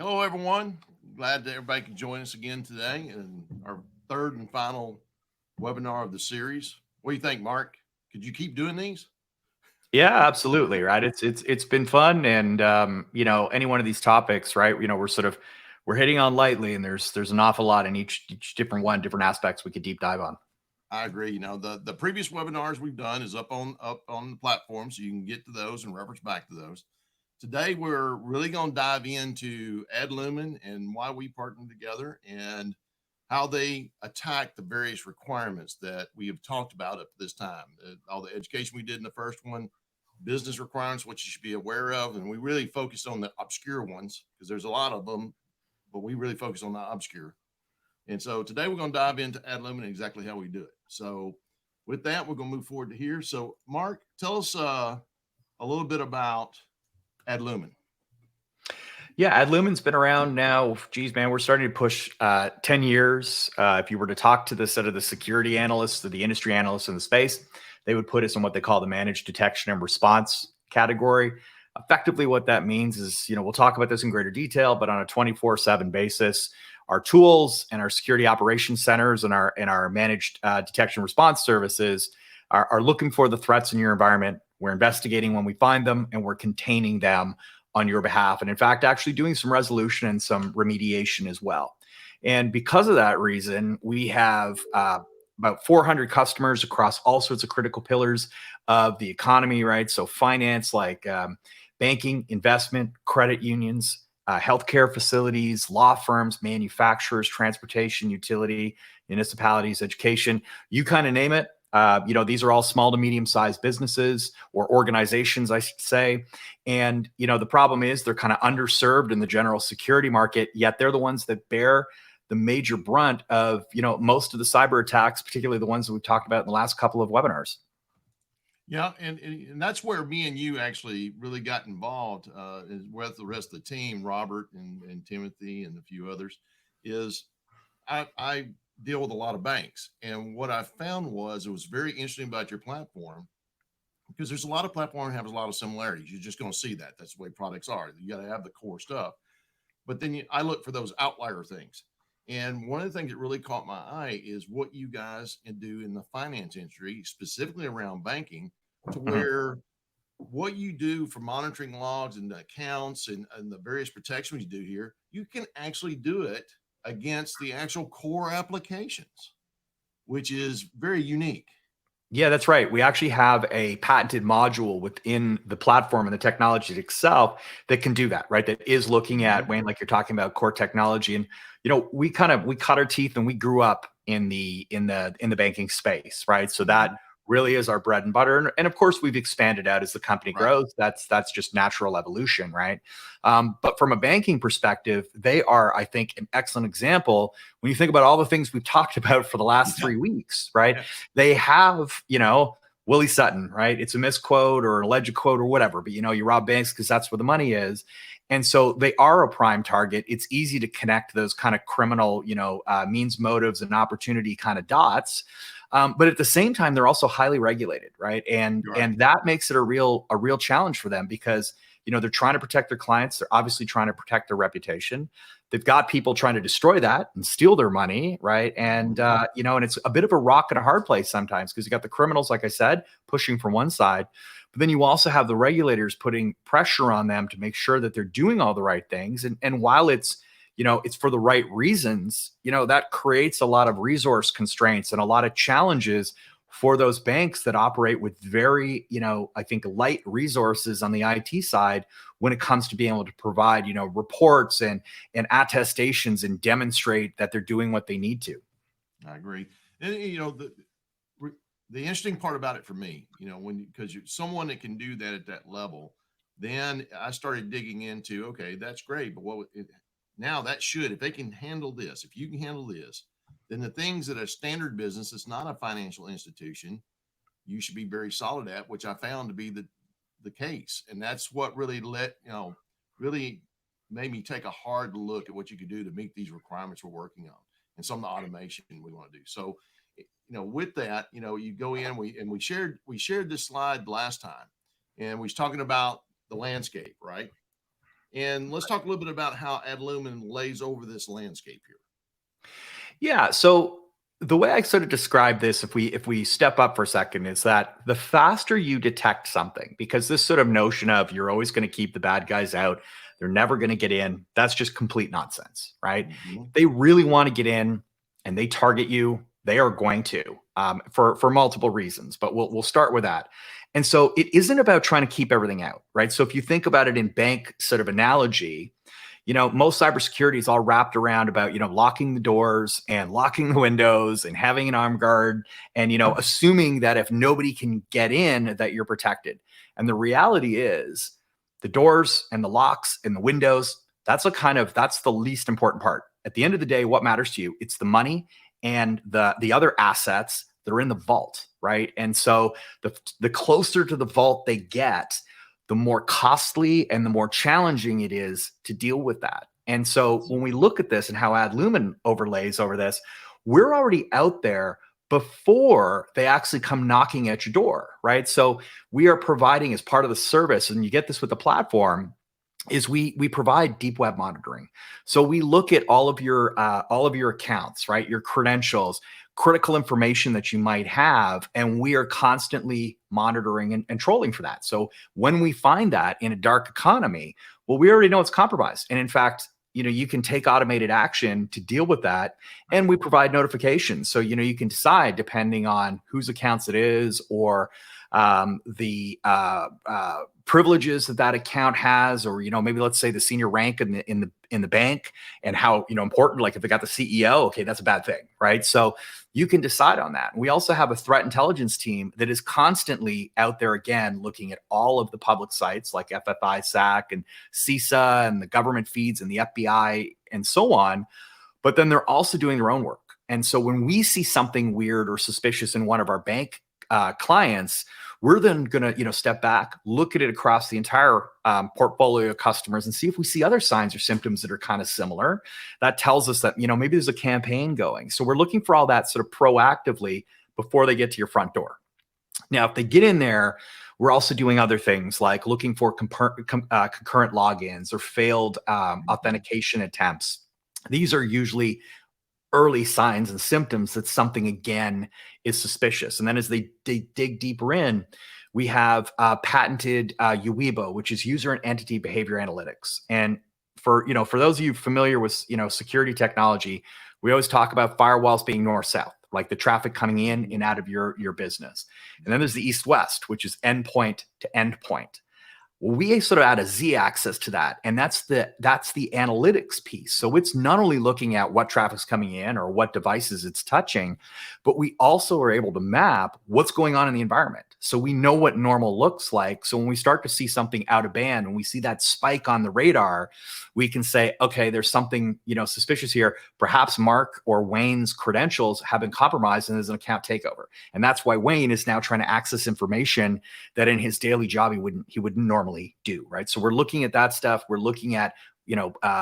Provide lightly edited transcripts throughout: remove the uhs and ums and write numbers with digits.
Hello, everyone. Glad that everybody could join us again today in our third and final webinar of the series. What do you think, Mark? Could you keep doing these? Yeah, absolutely. Right. It's been fun. And any one of these topics, right? We're hitting on lightly, and there's an awful lot in each different aspects we could deep dive on. I agree. The previous webinars we've done is up on the platform, so you can get to those and reference back to those. Today, we're really going to dive into Adlumin and why we partner together and how they attack the various requirements that we have talked about up to this time. All the education we did in the first one, business requirements, what you should be aware of, and we really focused on the obscure ones because there's a lot of them, but we really focus on the obscure. And so today we're going to dive into Adlumin and exactly how we do it. So with that, we're going to move forward to here. So Mark, tell us a little bit about Adlumin. Yeah, Adlumin's been around now. Geez, man, we're starting to push 10 years. If you were to talk to the set of the security analysts or the industry analysts in the space, they would put us in what they call the managed detection and response category. Effectively, what that means is, we'll talk about this in greater detail, but on a 24/7 basis, our tools and our security operations centers and our managed detection response services are looking for the threats in your environment. We're investigating when we find them, and we're containing them on your behalf. And in fact, actually doing some resolution and some remediation as well. And because of that reason, we have about 400 customers across all sorts of critical pillars of the economy, right? So finance, like banking, investment, credit unions, healthcare facilities, law firms, manufacturers, transportation, utility, municipalities, education, you kind of name it. These are all small to medium-sized businesses or organizations, I should say. And, the problem is they're kind of underserved in the general security market, yet they're the ones that bear the major brunt of, most of the cyber attacks, particularly the ones that we've talked about in the last couple of webinars. Yeah, and that's where me and you actually really got involved with the rest of the team, Robert and Timothy and a few others, is I deal with a lot of banks. And what I found was it was very interesting about your platform because there's a lot of platforms that have a lot of similarities. You're just going to see that. That's the way products are. You got to have the core stuff. But then I look for those outlier things. And one of the things that really caught my eye is what you guys can do in the finance industry, specifically around banking, to where what you do for monitoring logs and the accounts and the various protections you do here, you can actually do it against the actual core applications, which is very unique. Yeah, that's right. We actually have a patented module within the platform and the technology itself that can do that, right? That is looking at, Wayne, like you're talking about core technology. And, we cut our teeth and we grew up in the banking space, right? So that really is our bread and butter. And of course, we've expanded out as the company grows. That's just natural evolution, right? But from a banking perspective, they are, I think, an excellent example when you think about all the things we've talked about for the last 3 weeks, right? Yeah. They have, Willie Sutton, right? It's a misquote or an alleged quote or whatever, but you rob banks because that's where the money is. And so they are a prime target. It's easy to connect those kind of criminal, means, motives, and opportunity kind of dots. But at the same time, they're also highly regulated, right? And that makes it a real challenge for them because they're trying to protect their clients. They're obviously trying to protect their reputation. They've got people trying to destroy that and steal their money, right? And and it's a bit of a rock and a hard place sometimes because you got the criminals, like I said, pushing from one side, but then you also have the regulators putting pressure on them to make sure that they're doing all the right things. And while it's it's for the right reasons, that creates a lot of resource constraints and a lot of challenges for those banks that operate with very, I think light resources on the IT side when it comes to being able to provide, reports and attestations and demonstrate that they're doing what they need to. I agree. And, the interesting part about it for me, because you're someone that can do that at that level, then I started digging into, okay, that's great. But now that if they can handle this, if you can handle this, then the things that are standard business, it's not a financial institution, you should be very solid at, which I found to be the case. And that's what really really made me take a hard look at what you could do to meet these requirements we're working on and some of the automation we want to do. So, with that, you go in, we shared this slide last time, and we was talking about the landscape, right? And let's talk a little bit about how Adlumin lays over this landscape here. Yeah. So the way I sort of describe this, if we step up for a second, is that the faster you detect something, because this sort of notion of you're always going to keep the bad guys out, they're never going to get in, that's just complete nonsense, right? Mhm. If they really want to get in and they target you, they are going to, for multiple reasons. But we'll start with that. And so it isn't about trying to keep everything out, right? So if you think about it in bank sort of analogy, most cybersecurity is all wrapped around about, locking the doors and locking the windows and having an armed guard and, assuming that if nobody can get in, that you're protected. And the reality is the doors and the locks and the windows, that's the least important part. At the end of the day, what matters to you? It's the money and the other assets that are in the vault, right? And so the closer to the vault they get, the more costly and the more challenging it is to deal with that. And so when we look at this and how Adlumin overlays over this, we're already out there before they actually come knocking at your door, right? So we are providing as part of the service, and you get this with the platform, is we provide deep web monitoring. So we look at all of your accounts, right? Your credentials, critical information that you might have, and we are constantly monitoring and trolling for that. So when we find that in a dark economy, well, we already know it's compromised. And in fact, you can take automated action to deal with that, and we provide notifications. So you can decide, depending on whose accounts it is, or the privileges that account has, or maybe let's say the senior rank in the bank, and how important, like if they got the CEO, okay, that's a bad thing, right? So you can decide on that. We also have a threat intelligence team that is constantly out there, again, looking at all of the public sites like FFI, SAC, and CISA, and the government feeds, and the FBI, and so on. But then they're also doing their own work. And so when we see something weird or suspicious in one of our bank clients, we're then going to step back, look at it across the entire portfolio of customers, and see if we see other signs or symptoms that are kind of similar. That tells us that maybe there's a campaign going. So we're looking for all that sort of proactively before they get to your front door. Now, if they get in there, we're also doing other things like looking for concurrent logins or failed authentication attempts. These are usually early signs and symptoms that something, again, is suspicious. And then as they dig deeper in, we have patented UEBA, which is user and entity behavior analytics. And for those of you familiar with security technology, we always talk about firewalls being north-south, like the traffic coming in and out of your business. And then there's the east-west, which is endpoint to endpoint. Well, we sort of add a z-axis to that, and that's the analytics piece. So it's not only looking at what traffic's coming in or what devices it's touching, but we also are able to map what's going on in the environment. So we know what normal looks like. So when we start to see something out of band, and we see that spike on the radar, we can say, okay, there's something suspicious here. Perhaps Mark or Wayne's credentials have been compromised and there's an account takeover. And that's why Wayne is now trying to access information that in his daily job he wouldn't normally do, right? So we're looking at that stuff. We're looking at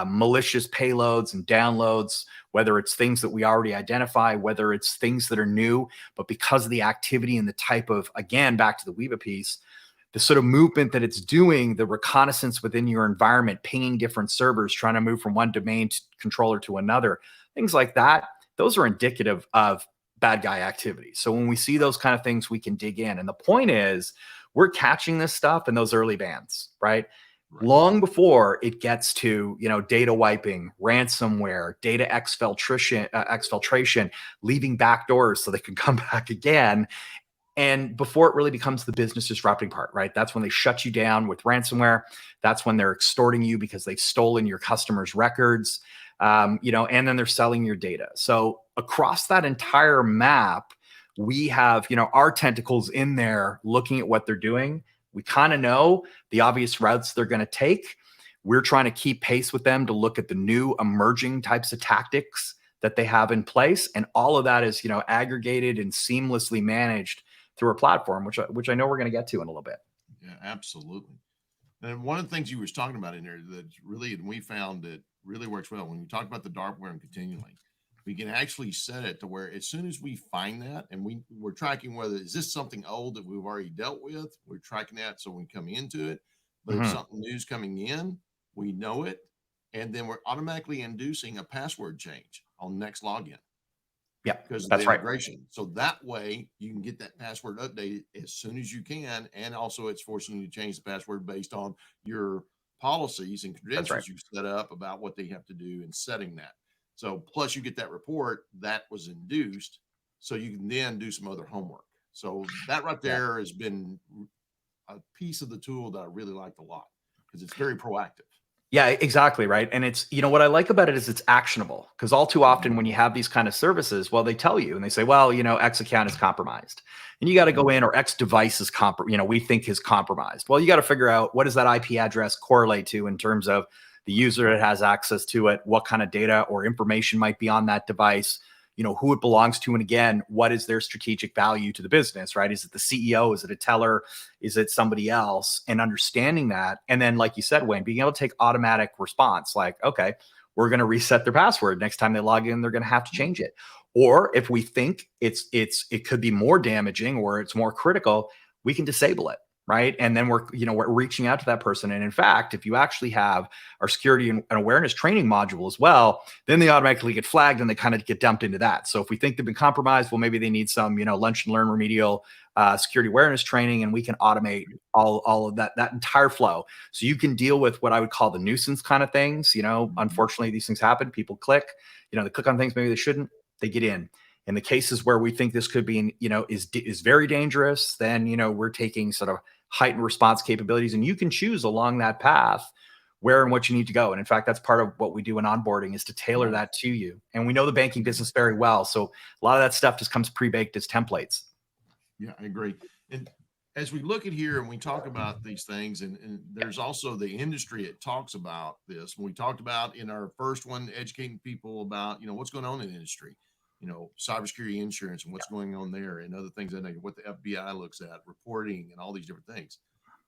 malicious payloads and downloads, whether it's things that we already identify, whether it's things that are new, but because of the activity and the type of, again, back to the Weeba piece, the sort of movement that it's doing, the reconnaissance within your environment, pinging different servers, trying to move from one domain controller to another, things like that, those are indicative of bad guy activity. So when we see those kind of things, we can dig in. And the point is, we're catching this stuff in those early bands, right? Long before it gets to data wiping, ransomware, data exfiltration, leaving backdoors so they can come back again, and before it really becomes the business disrupting part, right? That's when they shut you down with ransomware. That's when they're extorting you because they've stolen your customers' records, and then they're selling your data. So across that entire map, we have our tentacles in there looking at what they're doing. We kind of know the obvious routes they're going to take. We're trying to keep pace with them to look at the new emerging types of tactics that they have in place. And all of that is, aggregated and seamlessly managed through a platform, which I know we're going to get to in a little bit. Yeah, absolutely. And one of the things you were talking about in there that really, and we found that really works well when you talk about the darkware and continuing, we can actually set it to where as soon as we find that, and we're tracking whether is this something old that we've already dealt with, we're tracking that so we come into it. But if something new is coming in, we know it, and then we're automatically inducing a password change on next login Yeah, because of the that's right. integration. So that way you can get that password updated as soon as you can. And also it's forcing you to change the password based on your policies and That's right. credentials you set up about what they have to do in setting that. So plus you get that report that was induced, so you can then do some other homework. So that right Yeah. there has been a piece of the tool that I really liked a lot because it's very proactive. Yeah, exactly. Right. And it's, what I like about it is it's actionable, because all too often when you have these kind of services, well, they tell you and they say, well, X account is compromised and you got to go in, or X device is we think is compromised. Well, you got to figure out, what does that IP address correlate to in terms of the user that has access to it, what kind of data or information might be on that device, who it belongs to. And again, what is their strategic value to the business, right? Is it the CEO? Is it a teller? Is it somebody else? And understanding that. And then, like you said, Wayne, being able to take automatic response, like, okay, we're going to reset their password. Next time they log in, they're going to have to change it. Or if we think it could be more damaging or it's more critical, we can disable it. Right. And then we're reaching out to that person. And in fact, if you actually have our security and awareness training module as well, then they automatically get flagged and they kind of get dumped into that. So if we think they've been compromised, well, maybe they need some, lunch and learn remedial security awareness training, and we can automate all of that entire flow. So you can deal with what I would call the nuisance kind of things. Unfortunately, these things happen. People click, they click on things maybe they shouldn't, they get in. In the cases where we think this could be, is very dangerous, then, we're taking sort of heightened response capabilities, and you can choose along that path where and what you need to go. And in fact, that's part of what we do in onboarding, is to tailor that to you. And we know the banking business very well. So a lot of that stuff just comes pre-baked as templates. Yeah, I agree. And as we look at here and we talk about these things, and there's also the industry it talks about this. When we talked about in our first one, educating people about, what's going on in the industry, cybersecurity insurance and what's going on there, and other things, and what the FBI looks at, reporting and all these different things.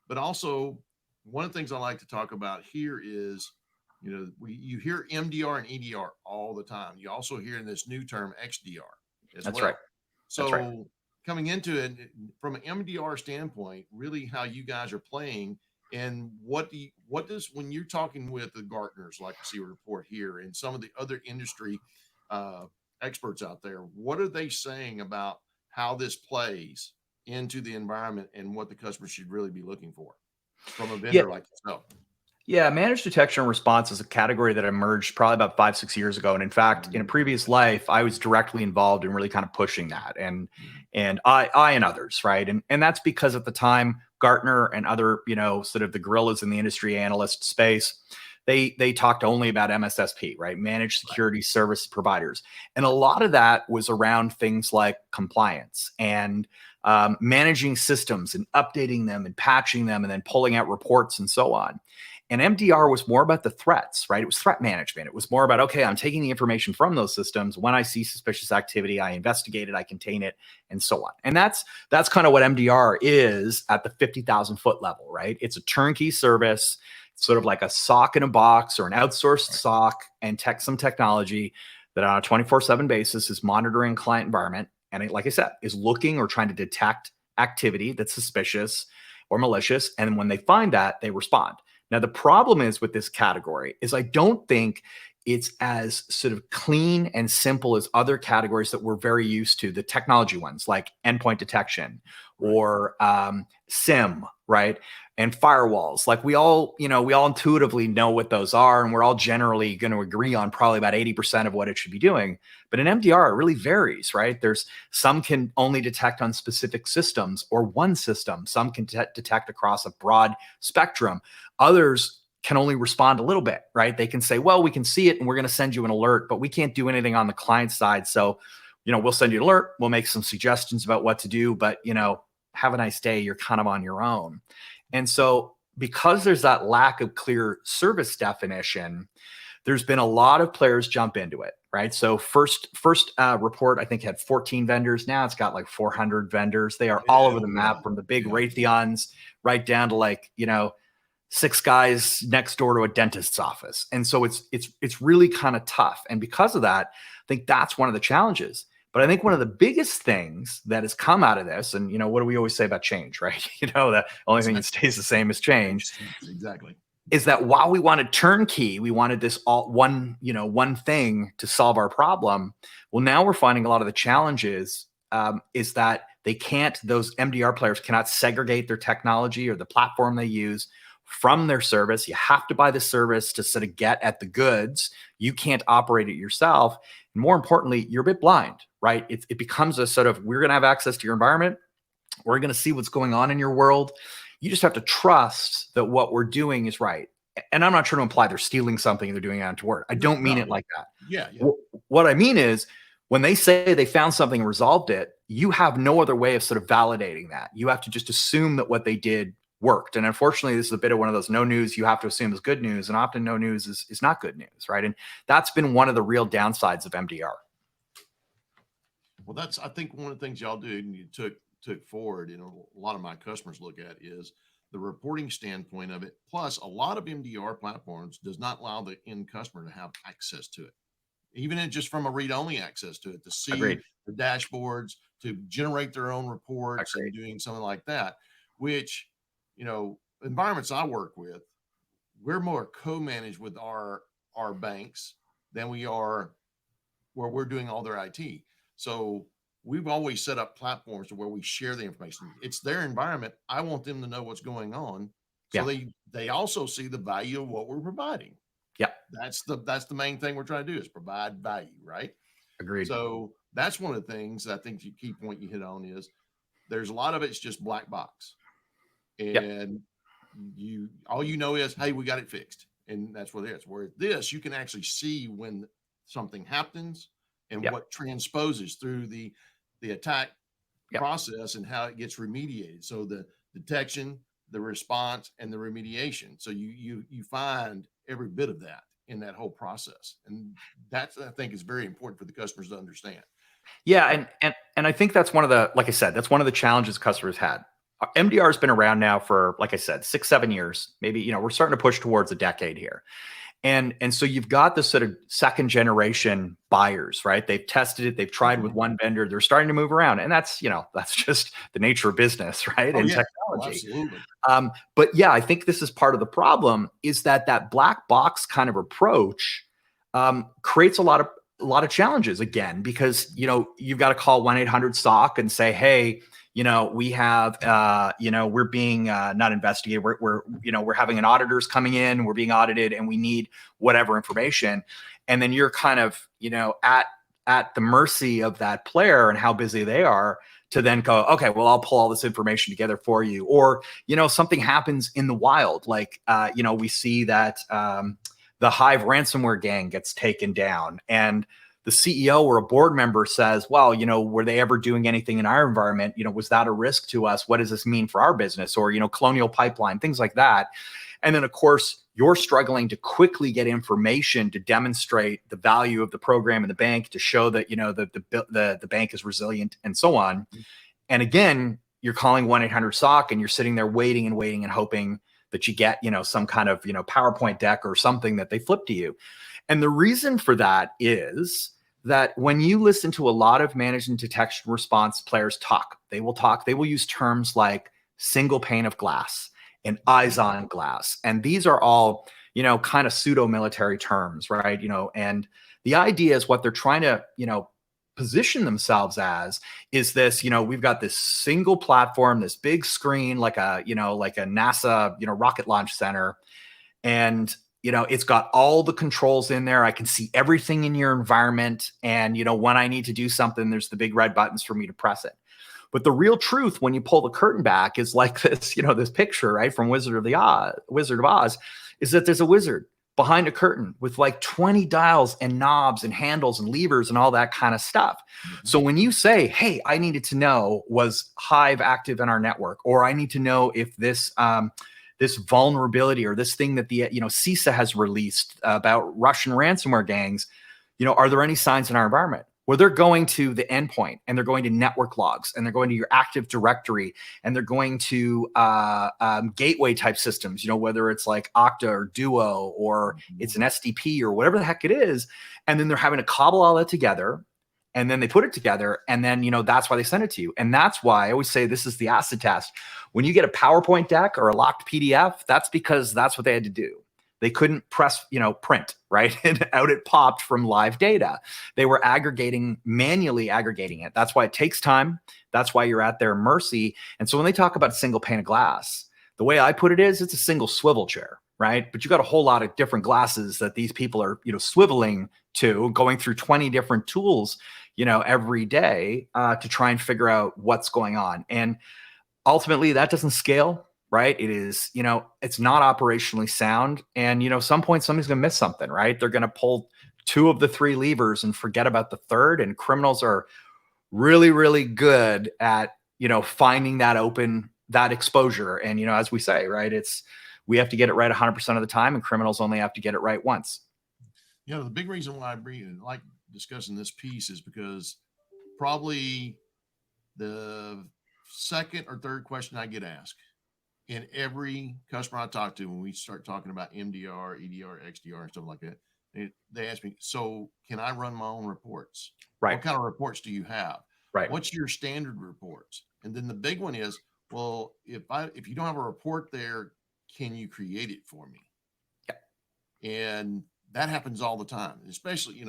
But also, one of the things I like to talk about here is, you hear MDR and EDR all the time. You also hear in this new term XDR as That's well. right. So That's right. coming into it from an MDR standpoint, really how you guys are playing, and what does, when you're talking with the Gartners, like you see a report here, and some of the other industry experts out there, what are they saying about how this plays into the environment and what the customer should really be looking for from a vendor like yourself? Yeah, managed detection and response is a category that emerged probably about 5-6 years ago. And in fact, in a previous life, I was directly involved in really kind of pushing that, and I and others, right? And that's because at the time, Gartner and other, sort of the gorillas in the industry analyst space, they talked only about MSSP, right? Managed security service providers. And a lot of that was around things like compliance and managing systems and updating them and patching them and then pulling out reports and so on. And MDR was more about the threats, right? It was threat management. It was more about, okay, I'm taking the information from those systems. When I see suspicious activity, I investigate it, I contain it, and so on. And that's kind of what MDR is at the 50,000 foot level, right? It's a turnkey service, sort of like a SOC in a box or an outsourced SOC, and some technology that on a 24/7 basis is monitoring client environment. And it, like I said, is looking or trying to detect activity that's suspicious or malicious. And when they find that, they respond. Now, the problem is with this category is I don't think it's as sort of clean and simple as other categories that we're very used to, the technology ones like endpoint detection or SIM, right? And firewalls. Like we all intuitively know what those are, and we're all generally going to agree on probably about 80% of what it should be doing. But in MDR, it really varies, right? There's some can only detect on specific systems or one system. Some can detect across a broad spectrum. Others can only respond a little bit, right? They can say, well, we can see it and we're going to send you an alert, but we can't do anything on the client side. So, we'll send you an alert. We'll make some suggestions about what to do, but, have a nice day. You're kind of on your own. And so because there's that lack of clear service definition, there's been a lot of players jump into it, right? So first report, I think, had 14 vendors. Now it's got like 400 vendors. They are all over the map, from the big Raytheons right down to like, 6 guys next door to a dentist's office. And so it's really kind of tough. And because of that, I think that's one of the challenges. But I think one of the biggest things that has come out of this, and what do we always say about change, right? The only thing that stays the same is change. Exactly. is that while we wanted turnkey, we wanted this all one, one thing to solve our problem. Well, now we're finding a lot of the challenges is that those MDR players cannot segregate their technology or the platform they use from their service. You have to buy the service to sort of get at the goods. You can't operate it yourself. And more importantly, you're a bit blind, right? It becomes a sort of, we're going to have access to your environment. We're going to see what's going on in your world. You just have to trust that what we're doing is right. And I'm not trying to imply they're stealing something and they're doing it untoward. I don't mean it like that. Yeah. What I mean is, when they say they found something and resolved it, you have no other way of sort of validating that. You have to just assume that what they did worked. And unfortunately, this is a bit of one of those no news you have to assume is good news. And often no news is not good news, right? And that's been one of the real downsides of MDR. Well, that's, I think, one of the things y'all do and you took forward, a lot of my customers look at is the reporting standpoint of it. Plus, a lot of MDR platforms does not allow the end customer to have access to it, even just from a read-only access to it, to see Agreed. the dashboards, to generate their own reports. Agreed. And doing something like that, which, environments I work with, we're more co-managed with our banks than we are where we're doing all their IT. So we've always set up platforms to where we share the information. It's their environment. I want them to know what's going on. So they also see the value of what we're providing. Yeah. That's the main thing we're trying to do, is provide value, right? Agreed. So that's one of the things I think the key point you hit on is there's a lot of it's just black box. And all you know is, hey, we got it fixed. And that's what it is. Where this, you can actually see when something happens and what transposes through the attack process and how it gets remediated. So the detection, the response, and the remediation. So you find every bit of that in that whole process. And that's, I think, is very important for the customers to understand. Yeah. And I think that's one of the, like I said, that's one of the challenges customers had. MDR has been around now for, like I said, 6-7 years, maybe, we're starting to push towards a decade here. And so you've got this sort of second generation buyers, right? They've tested it. They've tried with one vendor. They're starting to move around. And that's, that's just the nature of business, right? And technology. Oh, absolutely. But yeah, I think this is part of the problem, is that black box kind of approach creates a lot of challenges, again, because, you've got to call 1-800-SOC and say, hey, we have, we're being not investigated. We're having an auditors coming in, we're being audited, and we need whatever information. And then you're kind of, at the mercy of that player and how busy they are to then go, okay, well, I'll pull all this information together for you. Or, something happens in the wild. Like, we see that the Hive ransomware gang gets taken down, and the CEO or a board member says, well, were they ever doing anything in our environment? Was that a risk to us? What does this mean for our business? Or, Colonial Pipeline, things like that. And then, of course, you're struggling to quickly get information to demonstrate the value of the program and the bank, to show that, the bank is resilient and so on. And again, you're calling 1-800-SOC and you're sitting there waiting and hoping that you get, some kind of, PowerPoint deck or something that they flip to you. And the reason for that is that when you listen to a lot of management detection response players they will use terms like single pane of glass and eyes on glass. And these are all, kind of pseudo military terms, right? And the idea is what they're trying to, position themselves as is this, we've got this single platform, this big screen, like a NASA, rocket launch center. And it's got all the controls in there. I can see everything in your environment. And, when I need to do something, there's the big red buttons for me to press it. But the real truth, when you pull the curtain back, is like this, this picture, right, from Wizard of Oz, is that there's a wizard behind a curtain with like 20 dials and knobs and handles and levers and all that kind of stuff. So when you say, hey, I needed to know, was Hive active in our network? Or I need to know if this vulnerability or this thing that the CISA has released about Russian ransomware gangs, are there any signs in our environment? Well, they're going to the endpoint and they're going to network logs and they're going to your Active Directory and they're going to gateway type systems, whether it's like Okta or Duo or it's an SDP or whatever the heck it is. And then they're having to cobble all that together. And then they put it together, and then, that's why they send it to you. And that's why I always say this is the acid test. When you get a PowerPoint deck or a locked PDF, that's because that's what they had to do. They couldn't press, print, right? And out it popped from live data. They were manually aggregating it. That's why it takes time. That's why you're at their mercy. And so when they talk about a single pane of glass, the way I put it is it's a single swivel chair, right? But you got a whole lot of different glasses that these people are, swiveling to, going through 20 different tools, every day to try and figure out what's going on. And ultimately that doesn't scale, right? It is, it's not operationally sound. And, some point somebody's going to miss something, right? They're going to pull 2 of the 3 levers and forget about the third. And criminals are really, really good at, finding that exposure. And, as we say, right, we have to get it right 100% of the time, and criminals only have to get it right once. The big reason why I like discussing this piece is because probably the second or third question I get asked in every customer I talk to when we start talking about MDR, EDR, XDR, and stuff like that, they ask me, so can I run my own reports? Right. What kind of reports do you have? Right. What's your standard reports? And then the big one is, well, if you don't have a report there, can you create it for me? Yeah. And that happens all the time, especially,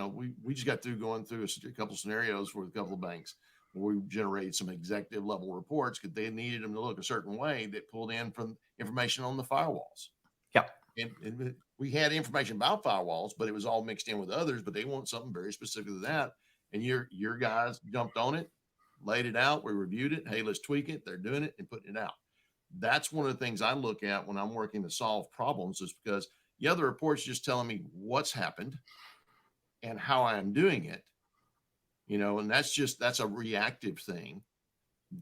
we just got through going through a couple scenarios with a couple of banks where we generated some executive level reports because they needed them to look a certain way that pulled in from information on the firewalls. Yeah. And we had information about firewalls, but it was all mixed in with others, but they want something very specific to that. And your guys jumped on it, laid it out. We reviewed it. Hey, let's tweak it. They're doing it and putting it out. That's one of the things I look at when I'm working to solve problems, is because the report's just telling me what's happened and how I'm doing it, and that's a reactive thing.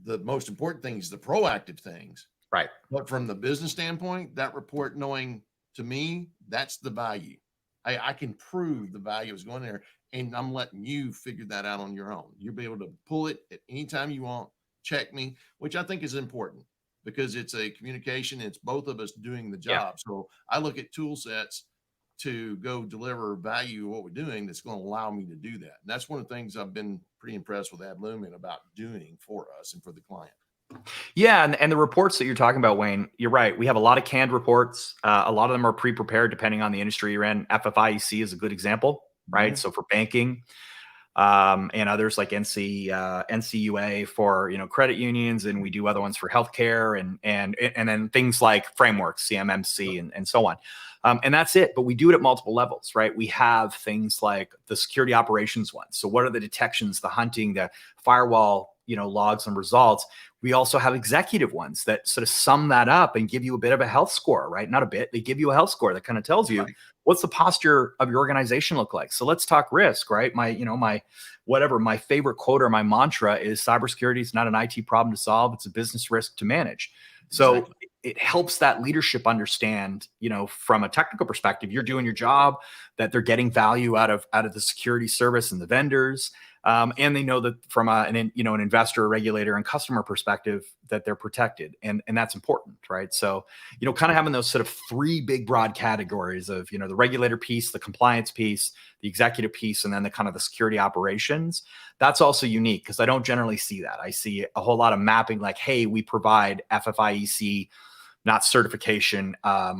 The most important thing is the proactive things. Right. But from the business standpoint, that report, knowing, to me, that's the value. I can prove the value is going there, and I'm letting you figure that out on your own. You'll be able to pull it at any time you want, check me, which I think is important because it's a communication. It's both of us doing the job. Yeah. So I look at tool sets to go deliver value of what we're doing that's going to allow me to do that. And that's one of the things I've been pretty impressed with Adlumin about doing for us and for the client. Yeah, and the reports that you're talking about, Wayne, you're right. We have a lot of canned reports. A lot of them are pre-prepared depending on the industry you're in. FFIEC is a good example, right? Mm-hmm. So for banking, and others like NCUA for credit unions, and we do other ones for healthcare, and then things like frameworks, CMMC, and so on. And that's it. But we do it at multiple levels, right? We have things like the security operations ones. So what are the detections, the hunting, the firewall, logs and results. We also have executive ones that sort of sum that up and give you a bit of a health score, right? Not a bit, they give you a health score that kind of tells you what's the posture of your organization look like. So let's talk risk, right? My favorite quote or my mantra is cybersecurity is not an IT problem to solve. It's a business risk to manage. So it helps that leadership understand, from a technical perspective, you're doing your job, that they're getting value out of the security service and the vendors. And they know that from an investor, regulator, and customer perspective that they're protected, and that's important, right? So, kind of having those sort of 3 big broad categories of, the regulator piece, the compliance piece, the executive piece, and then the kind of the security operations. That's also unique because I don't generally see that. I see a whole lot of mapping, like, hey, we provide FFIEC, not certification.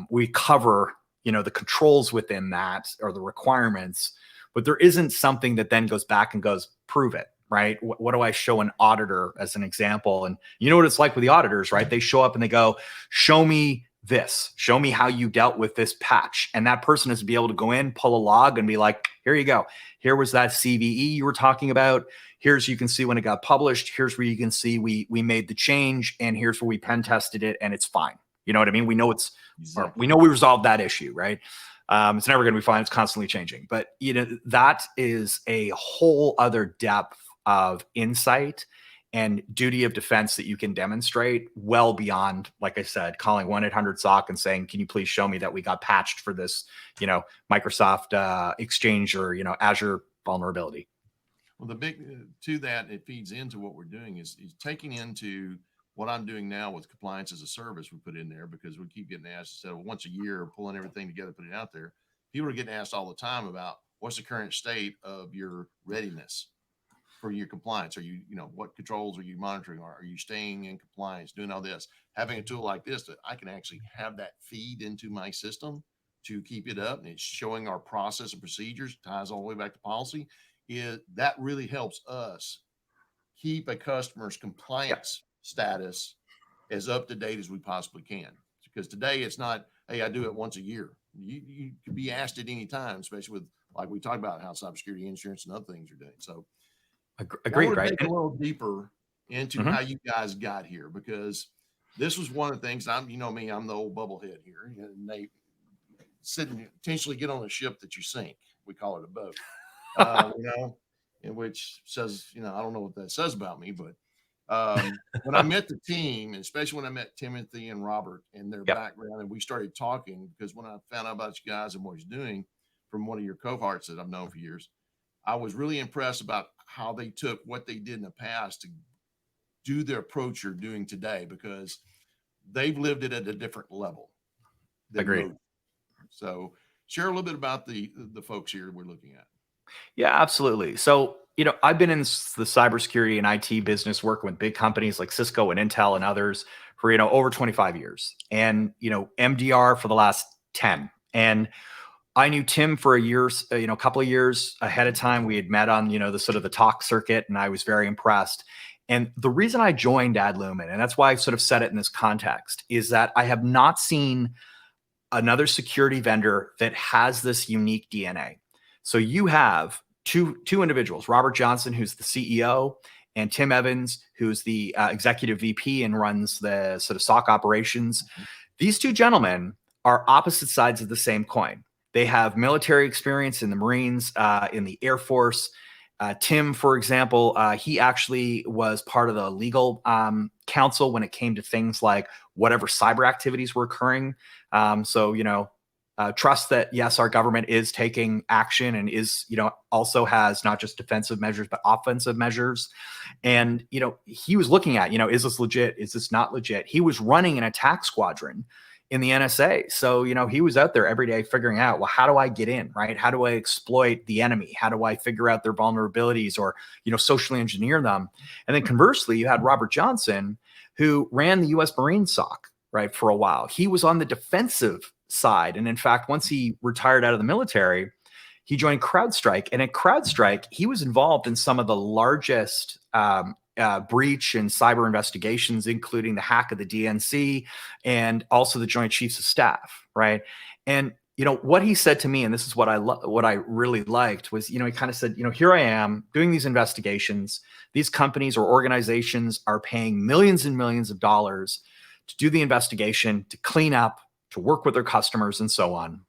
We cover, the controls within that or the requirements. But there isn't something that then goes back and goes, prove it, right? What do I show an auditor as an example? And you know what it's like with the auditors, right? They show up and they go, show me this, show me how you dealt with this patch. And that person is to be able to go in, pull a log and be like, here you go. Here was that CVE you were talking about. Here's, you can see when it got published. Here's where you can see we made the change, and here's where we pen tested it and it's fine. You know what I mean? We know we know we resolved that issue, right? It's never going to be fine. It's constantly changing. But, that is a whole other depth of insight and duty of defense that you can demonstrate well beyond, like I said, calling 1-800-SOC and saying, can you please show me that we got patched for this, Microsoft Exchange or, Azure vulnerability. Well, the big to that, it feeds into what we're doing is taking into what I'm doing now with compliance as a service we put in there, because we keep getting asked, so once a year, pulling everything together, putting it out there. People are getting asked all the time about what's the current state of your readiness for your compliance. Are you, what controls are you monitoring? Are you staying in compliance, doing all this? Having a tool like this that I can actually have that feed into my system to keep it up, and it's showing our process and procedures, ties all the way back to policy, is that really helps us keep a customer's Yep. compliance status as up to date as we possibly can. Because today it's not, hey, I do it once a year. You could be asked at any time, especially with, like we talked about, how cybersecurity insurance and other things are doing. So I Agreed, want to right? take a little deeper into Mhm. how you guys got here, because this was one of the things. I'm, you know me, I'm the old bubblehead here, and they sitting potentially get on a ship that you sink. We call it a boat, you know, in which says, you know, I don't know what that says about me, but when I met the team, and especially when I met Timothy and Robert and their Yep. background, and we started talking, because when I found out about you guys and what he's doing from one of your cohorts that I've known for years, I was really impressed about how they took what they did in the past to do the approach you're doing today, because they've lived it at a different level than Agreed. most. So share a little bit about the folks here we're looking at. Yeah, absolutely. So, I've been in the cybersecurity and IT business working with big companies like Cisco and Intel and others for, over 25 years, and, MDR for the last 10. And I knew Tim for a year, a couple of years ahead of time. We had met on, the sort of the talk circuit, and I was very impressed. And the reason I joined Adlumin, and that's why I sort of said it in this context, is that I have not seen another security vendor that has this unique DNA. So you have two individuals, Robert Johnson, who's the CEO, and Tim Evans, who's the executive VP and runs the sort of SOC operations. These two gentlemen are opposite sides of the same coin. They have military experience in the Marines, in the Air Force. Tim, for example, he actually was part of the legal counsel when it came to things like whatever cyber activities were occurring. Trust that, yes, our government is taking action and is, also has not just defensive measures, but offensive measures. And, he was looking at, is this legit? Is this not legit? He was running an attack squadron in the NSA. So, he was out there every day figuring out, well, how do I get in, right? How do I exploit the enemy? How do I figure out their vulnerabilities or, socially engineer them? And then conversely, you had Robert Johnson, who ran the US Marine SOC, right, for a while. He was on the defensive side. And in fact, once he retired out of the military, he joined CrowdStrike. And at CrowdStrike, he was involved in some of the largest breach and cyber investigations, including the hack of the DNC and also the Joint Chiefs of Staff, right? And what he said to me, and this is what I really liked, was he kind of said, here I am doing these investigations. These companies or organizations are paying millions and millions of dollars to do the investigation, to clean up, to work with their customers, and so on.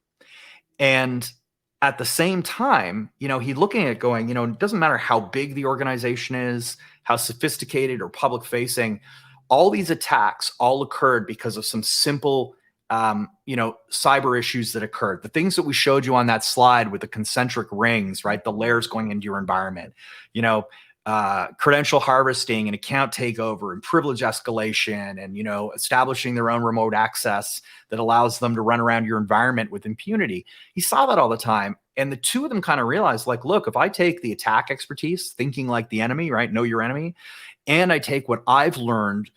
And at the same time, he's looking at going, it doesn't matter how big the organization is, how sophisticated or public facing, all these attacks all occurred because of some simple, cyber issues that occurred. The things that we showed you on that slide with the concentric rings, right? The layers going into your environment, credential harvesting and account takeover and privilege escalation and, establishing their own remote access that allows them to run around your environment with impunity. He saw that all the time. And the two of them kind of realized, like, look, if I take the attack expertise, thinking like the enemy, right? Know your enemy. And I take what I've learned,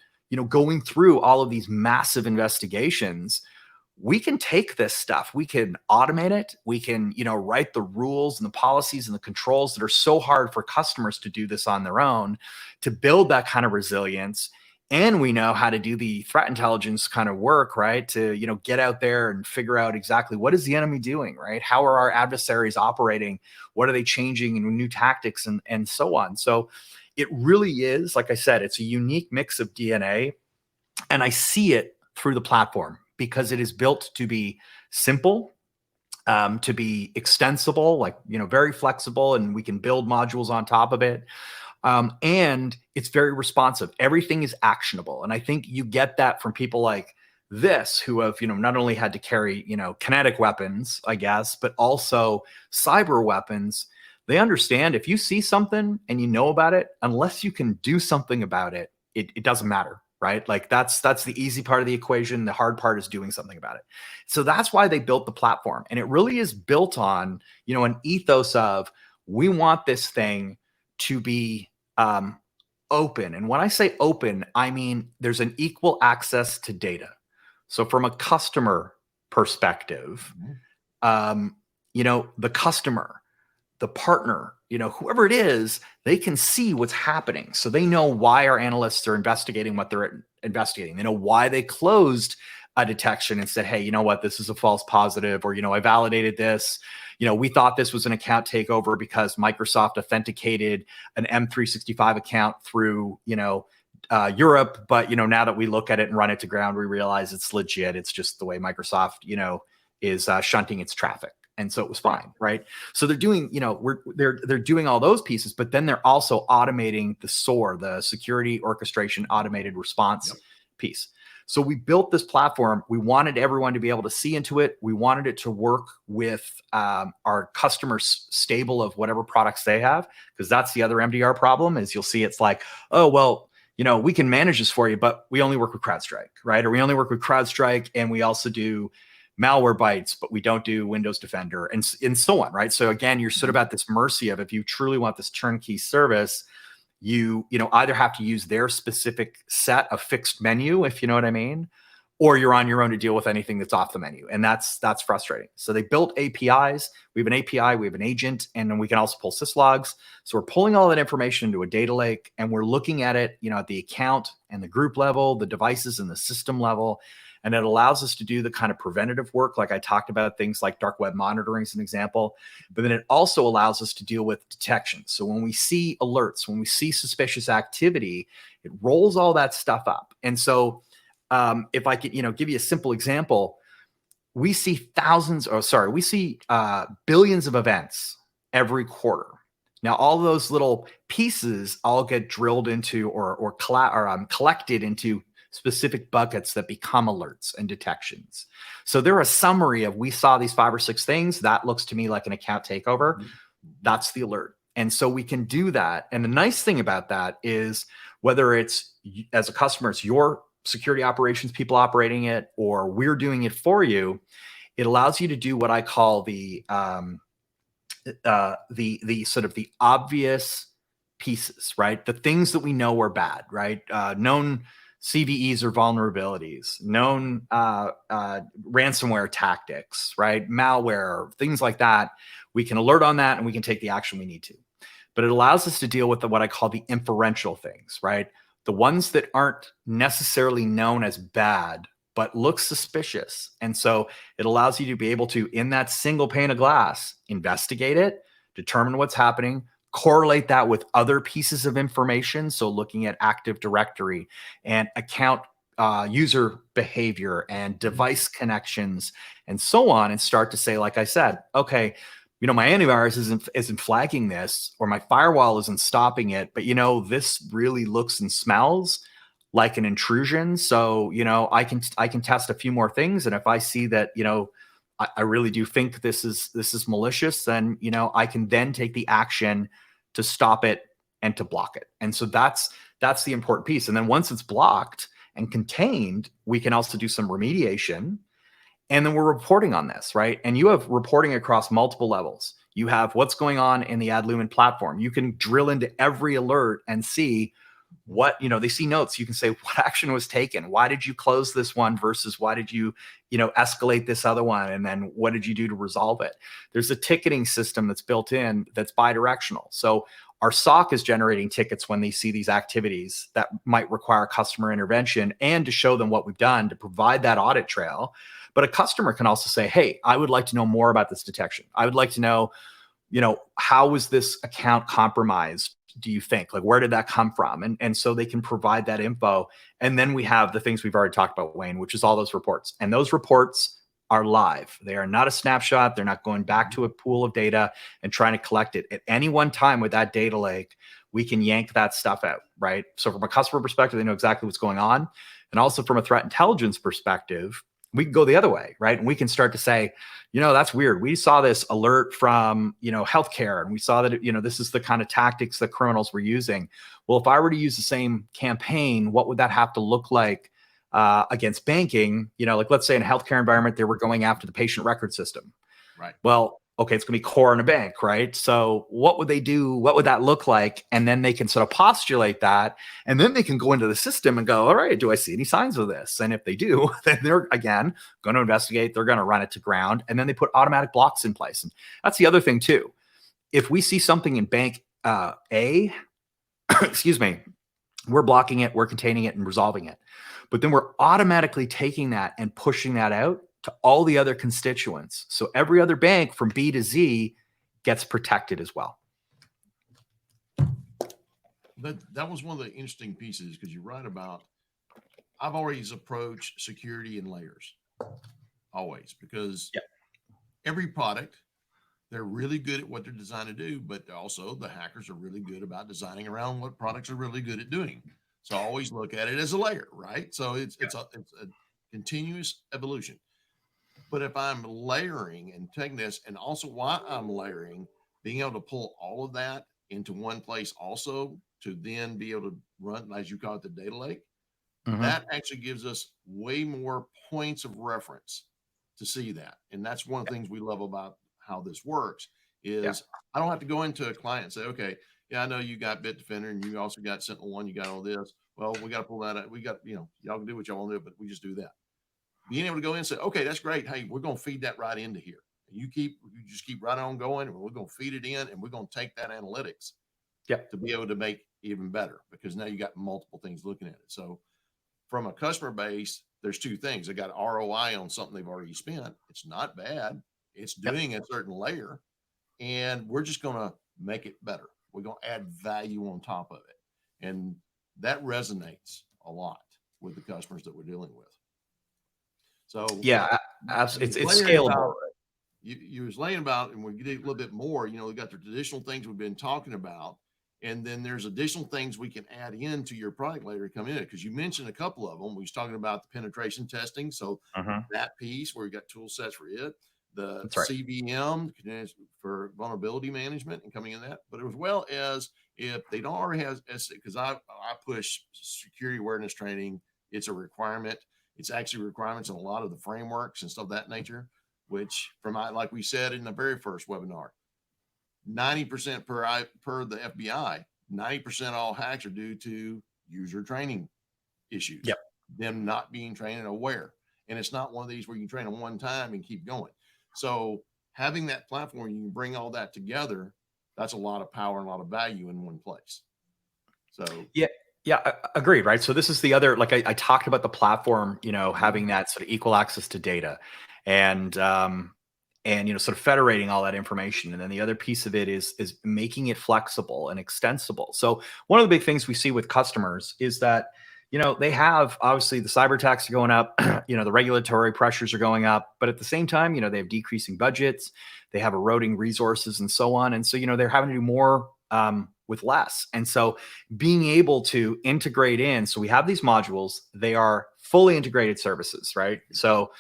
going through all of these massive investigations, we can take this stuff, we can automate it, we can, write the rules and the policies and the controls that are so hard for customers to do this on their own, to build that kind of resilience. And we know how to do the threat intelligence kind of work, right? To, get out there and figure out exactly what is the enemy doing, right? How are our adversaries operating? What are they changing in new tactics and so on? So it really is, like I said, it's a unique mix of DNA. And I see it through the platform because it is built to be simple, to be extensible, like, very flexible, and we can build modules on top of it. And it's very responsive. Everything is actionable. And I think you get that from people like this, who have, not only had to carry, kinetic weapons, I guess, but also cyber weapons. They understand if you see something and you know about it, unless you can do something about it, it doesn't matter. Right? Like that's the easy part of the equation. The hard part is doing something about it. So that's why they built the platform. And it really is built on, an ethos of, we want this thing to be open. And when I say open, I mean there's an equal access to data. So from a customer perspective, the customer, the partner, whoever it is, they can see what's happening. So they know why our analysts are investigating what they're investigating. They know why they closed a detection and said, hey, you know what, this is a false positive, or, I validated this. We thought this was an account takeover because Microsoft authenticated an M365 account through, Europe. But, now that we look at it and run it to ground, we realize it's legit. It's just the way Microsoft, is shunting its traffic. And so it was fine, right? So they're doing, they're doing all those pieces, but then they're also automating the SOAR, the security orchestration automated response piece. So we built this platform. We wanted everyone to be able to see into it. We wanted it to work with our customers' stable of whatever products they have, because that's the other MDR problem is you'll see it's like, oh, well, we can manage this for you, but we only work with CrowdStrike, right? Or we only work with CrowdStrike and we also do malware bites, but we don't do Windows Defender and so on, right? So again, you're sort of at this mercy of, if you truly want this turnkey service, you either have to use their specific set of fixed menu, if you know what I mean, or you're on your own to deal with anything that's off the menu. And that's frustrating. So they built APIs. We have an API, we have an agent, and then we can also pull syslogs. So we're pulling all that information into a data lake, and we're looking at it, at the account and the group level, the devices and the system level. And it allows us to do the kind of preventative work, like I talked about, things like dark web monitoring as an example. But then it also allows us to deal with detection. So when we see alerts, when we see suspicious activity, it rolls all that stuff up. And so if I could, give you a simple example, we see billions of events every quarter. Now, all those little pieces all get drilled into or collected into specific buckets that become alerts and detections. So they're a summary of, we saw these 5 or 6 things. That looks to me like an account takeover. That's the alert. And so we can do that. And the nice thing about that is, whether it's as a customer, it's your security operations people operating it, or we're doing it for you, it allows you to do what I call the sort of the obvious pieces, right? The things that we know are bad, right? Known CVEs or vulnerabilities, known ransomware tactics, right? Malware, things like that. We can alert on that and we can take the action we need to. But it allows us to deal with what I call the inferential things, right? The ones that aren't necessarily known as bad, but look suspicious. And so it allows you to be able to, in that single pane of glass, investigate it, determine what's happening, correlate that with other pieces of information. So looking at Active Directory and account user behavior and device connections and so on, and start to say, like I said, okay, my antivirus isn't flagging this, or my firewall isn't stopping it, but this really looks and smells like an intrusion. So, I can test a few more things. And if I see that, I really do think this is malicious, then, I can then take the action to stop it and to block it. And so that's the important piece. And then once it's blocked and contained, we can also do some remediation. And then we're reporting on this, right? And you have reporting across multiple levels. You have what's going on in the Adlumin platform. You can drill into every alert and see what, they see notes. You can say, what action was taken? Why did you close this one versus why did you, escalate this other one? And then what did you do to resolve it? There's a ticketing system that's built in that's bidirectional. So our SOC is generating tickets when they see these activities that might require customer intervention, and to show them what we've done to provide that audit trail. But a customer can also say, hey, I would like to know more about this detection. I would like to know, how was this account compromised? Do you think, like, where did that come from? And so they can provide that info. And then we have the things we've already talked about, Wayne, which is all those reports. And those reports are live. They are not a snapshot. They're not going back to a pool of data and trying to collect it. At any one time with that data lake, we can yank that stuff out, right? So from a customer perspective, they know exactly what's going on. And also from a threat intelligence perspective, we can go the other way, right? And we can start to say, that's weird. We saw this alert from, healthcare, and we saw that, this is the kind of tactics that criminals were using. Well, if I were to use the same campaign, what would that have to look like against banking? Like, let's say in a healthcare environment, they were going after the patient record system. Right. Well, okay, it's going to be core in a bank, right? So what would they do? What would that look like? And then they can sort of postulate that. And then they can go into the system and go, all right, do I see any signs of this? And if they do, then they're, again, going to investigate. They're going to run it to ground. And then they put automatic blocks in place. And that's the other thing too. If we see something in bank A, excuse me, we're blocking it, we're containing it and resolving it. But then we're automatically taking that and pushing that out to all the other constituents. So every other bank from B to Z gets protected as well. That was one of the interesting pieces, because you're right about, I've always approached security in layers, always, because every product, they're really good at what they're designed to do, but also the hackers are really good about designing around what products are really good at doing. So I always look at it as a layer, right? So it's a continuous evolution. But if I'm layering and taking this, and also why I'm layering, being able to pull all of that into one place also to then be able to run, as you call it, the data lake, that actually gives us way more points of reference to see that. And that's one of the things we love about how this works is I don't have to go into a client and say, okay, yeah, I know you got Bitdefender and you also got SentinelOne, you got all this. Well, we got to pull that out. We got, y'all can do what y'all want to do, but we just do that. Being able to go in and say, okay, that's great. Hey, we're going to feed that right into here. You just keep right on going, and we're going to feed it in, and we're going to take that analytics to be able to make even better, because now you got multiple things looking at it. So from a customer base, there's two things. They got ROI on something they've already spent. It's not bad. It's doing a certain layer, and we're just going to make it better. We're going to add value on top of it. And that resonates a lot with the customers that we're dealing with. So yeah, absolutely. It's scalable. You was laying about, and we get a little bit more, we got the traditional things we've been talking about. And then there's additional things we can add into your product later to come in, because you mentioned a couple of them. We was talking about the penetration testing. So that piece where you got tool sets for it, the CVM for vulnerability management and coming in that, but as well as if they don't already have, because I push security awareness training. It's a requirement. It's actually requirements in a lot of the frameworks and stuff of that nature, which like we said in the very first webinar, 90% per the FBI, 90% of all hacks are due to user training issues, them not being trained and aware. And it's not one of these where you can train them one time and keep going. So having that platform, you can bring all that together. That's a lot of power and a lot of value in one place. So yeah, agreed. Right. So this is the other, like I talked about the platform, having that sort of equal access to data, and sort of federating all that information. And then the other piece of it is making it flexible and extensible. So one of the big things we see with customers is that, they have, obviously, the cyber attacks are going up, the regulatory pressures are going up, but at the same time, they have decreasing budgets, they have eroding resources and so on. And so, they're having to do more with less. And so being able to integrate in, so we have these modules, they are fully integrated services, right? So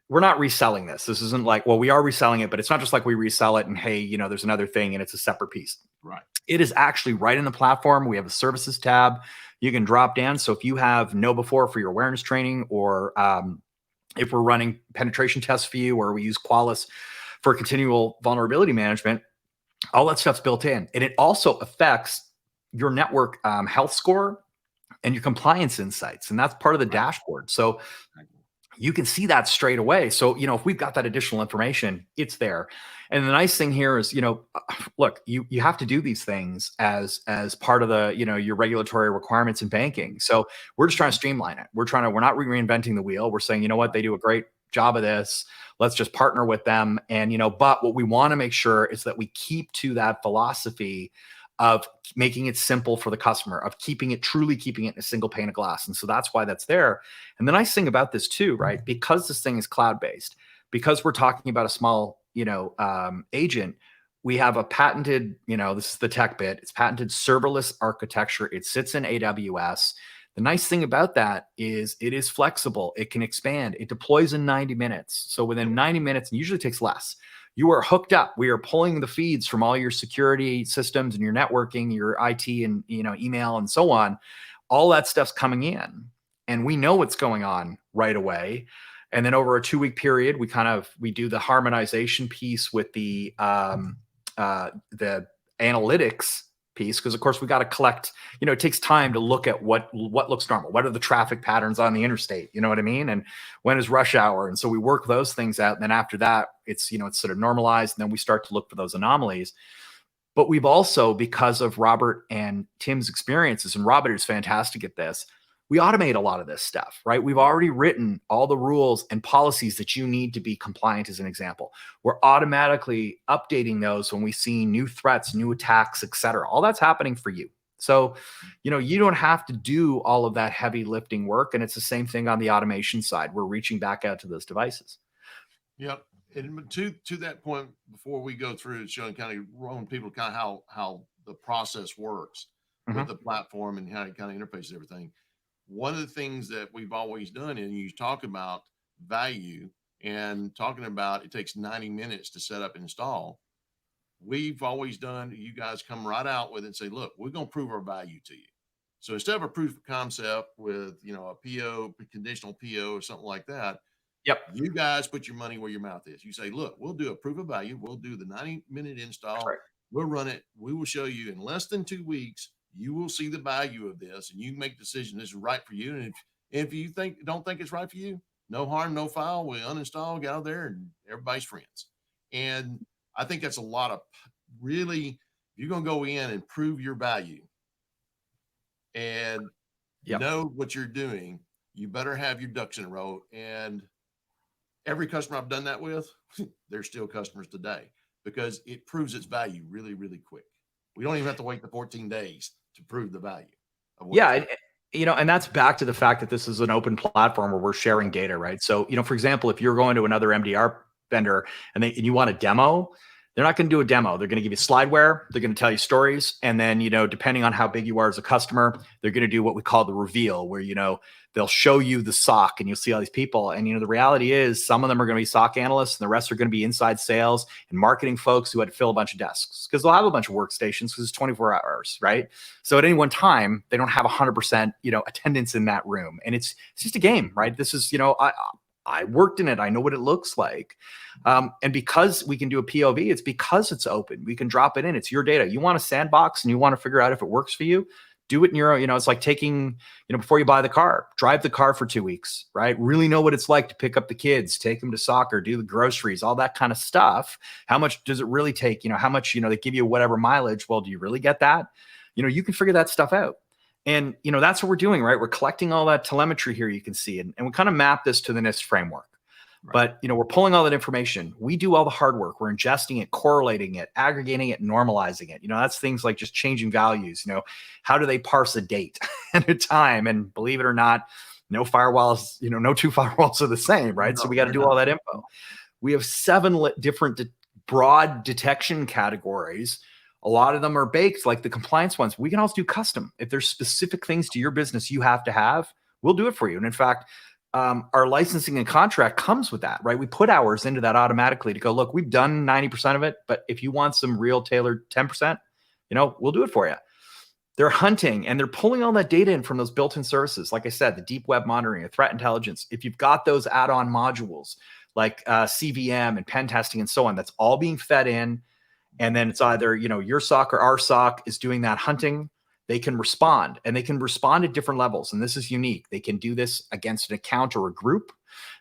we're not reselling this. This isn't like, well, we are reselling it, but it's not just like we resell it and hey, there's another thing and it's a separate piece. Right. It is actually right in the platform. We have a services tab. You can drop down. So if you have KnowBe4 for your awareness training, or if we're running penetration tests for you, or we use Qualys for continual vulnerability management, all that stuff's built in. And it also affects your network health score and your compliance insights. And that's part of the dashboard. So you can see that straight away. So, if we've got that additional information, it's there. And the nice thing here is, look, you have to do these things as part of the, your regulatory requirements in banking. So we're just trying to streamline it. We're not reinventing the wheel. We're saying, what, they do a great job of this. Let's just partner with them. And, but what we want to make sure is that we keep to that philosophy of making it simple for the customer, of truly keeping it in a single pane of glass. And so that's why that's there. And the nice thing about this too, right? Because this thing is cloud-based, because we're talking about a small, agent, we have a patented, this is the tech bit, it's patented serverless architecture. It sits in AWS. The nice thing about that is it is flexible. It can expand. It deploys in 90 minutes. So within 90 minutes, and usually takes less, you are hooked up. We are pulling the feeds from all your security systems and your networking, your IT and email and so on. All that stuff's coming in, and we know what's going on right away. And then over a 2-week period, we do the harmonization piece with the analytics piece, because of course we got to collect, it takes time to look at what looks normal. What are the traffic patterns on the interstate? You know what I mean? And when is rush hour? And so we work those things out. And then after that, it's sort of normalized. And then we start to look for those anomalies. But we've also, because of Robert and Tim's experiences, and Robert is fantastic at this, we automate a lot of this stuff, right? We've already written all the rules and policies that you need to be compliant, as an example. We're automatically updating those when we see new threats, new attacks, et cetera. All that's happening for you. So, you don't have to do all of that heavy lifting work. And it's the same thing on the automation side. We're reaching back out to those devices. Yep. And to that point, before we go through showing kind of showing people kind of how the process works with the platform and how it kind of interfaces everything. One of the things that we've always done, and you talk about value and talking about it takes 90 minutes to set up and install. We've always done, you guys come right out with it and say, look, we're going to prove our value to you. So instead of a proof of concept with, a PO, conditional PO or something like that, yep, you guys put your money where your mouth is. You say, look, we'll do a proof of value. We'll do the 90-minute install. right. We'll run it. We will show you in less than 2 weeks. You will see the value of this, and you make a decision this is right for you. And if you don't think it's right for you, no harm, no foul. We uninstall, get out there, and everybody's friends. And I think that's a lot of really, if you're going to go in and prove your value and know what you're doing, you better have your ducks in a row. And every customer I've done that with, they're still customers today because it proves its value really, really quick. We don't even have to wait the 14 days to prove the value. And that's back to the fact that this is an open platform where we're sharing data, right? So, for example, if you're going to another MDR vendor and you want a demo, they're not going to do a demo. They're going to give you slideware. They're going to tell you stories. And then, depending on how big you are as a customer, they're going to do what we call the reveal, where, they'll show you the SOC and you'll see all these people. And, the reality is some of them are going to be SOC analysts and the rest are going to be inside sales and marketing folks who had to fill a bunch of desks because they'll have a bunch of workstations because it's 24 hours, right? So at any one time, they don't have 100%, attendance in that room. And it's just a game, right? This is, I worked in it. I know what it looks like. And because we can do a POV, it's because it's open. We can drop it in. It's your data. You want a sandbox and you want to figure out if it works for you, do it in your own, it's like taking, before you buy the car, drive the car for 2 weeks, right? Really know what it's like to pick up the kids, take them to soccer, do the groceries, all that kind of stuff. How much does it really take? How much, they give you whatever mileage. Well, do you really get that? You can figure that stuff out. And, that's what we're doing, right? We're collecting all that telemetry here. You can see, and we kind of map this to the NIST framework. Right. But, we're pulling all that information. We do all the hard work. We're ingesting it, correlating it, aggregating it, normalizing it. That's things like just changing values. How do they parse a date at a time? And believe it or not, no firewalls, no two firewalls are the same, right? No, so we got to do all that info. We have 7 different broad detection categories. A lot of them are baked, like the compliance ones. We can also do custom. If there's specific things to your business you have to have, we'll do it for you. And in fact, our licensing and contract comes with that, right? We put hours into that automatically to go, look, we've done 90% of it, but if you want some real tailored 10%, we'll do it for you. They're hunting and they're pulling all that data in from those built-in services. Like I said, the deep web monitoring, the threat intelligence. If you've got those add-on modules like CVM and pen testing and so on, that's all being fed in. And then it's either, your SOC or our SOC is doing that hunting. They can respond and they can respond at different levels. And this is unique. They can do this against an account or a group.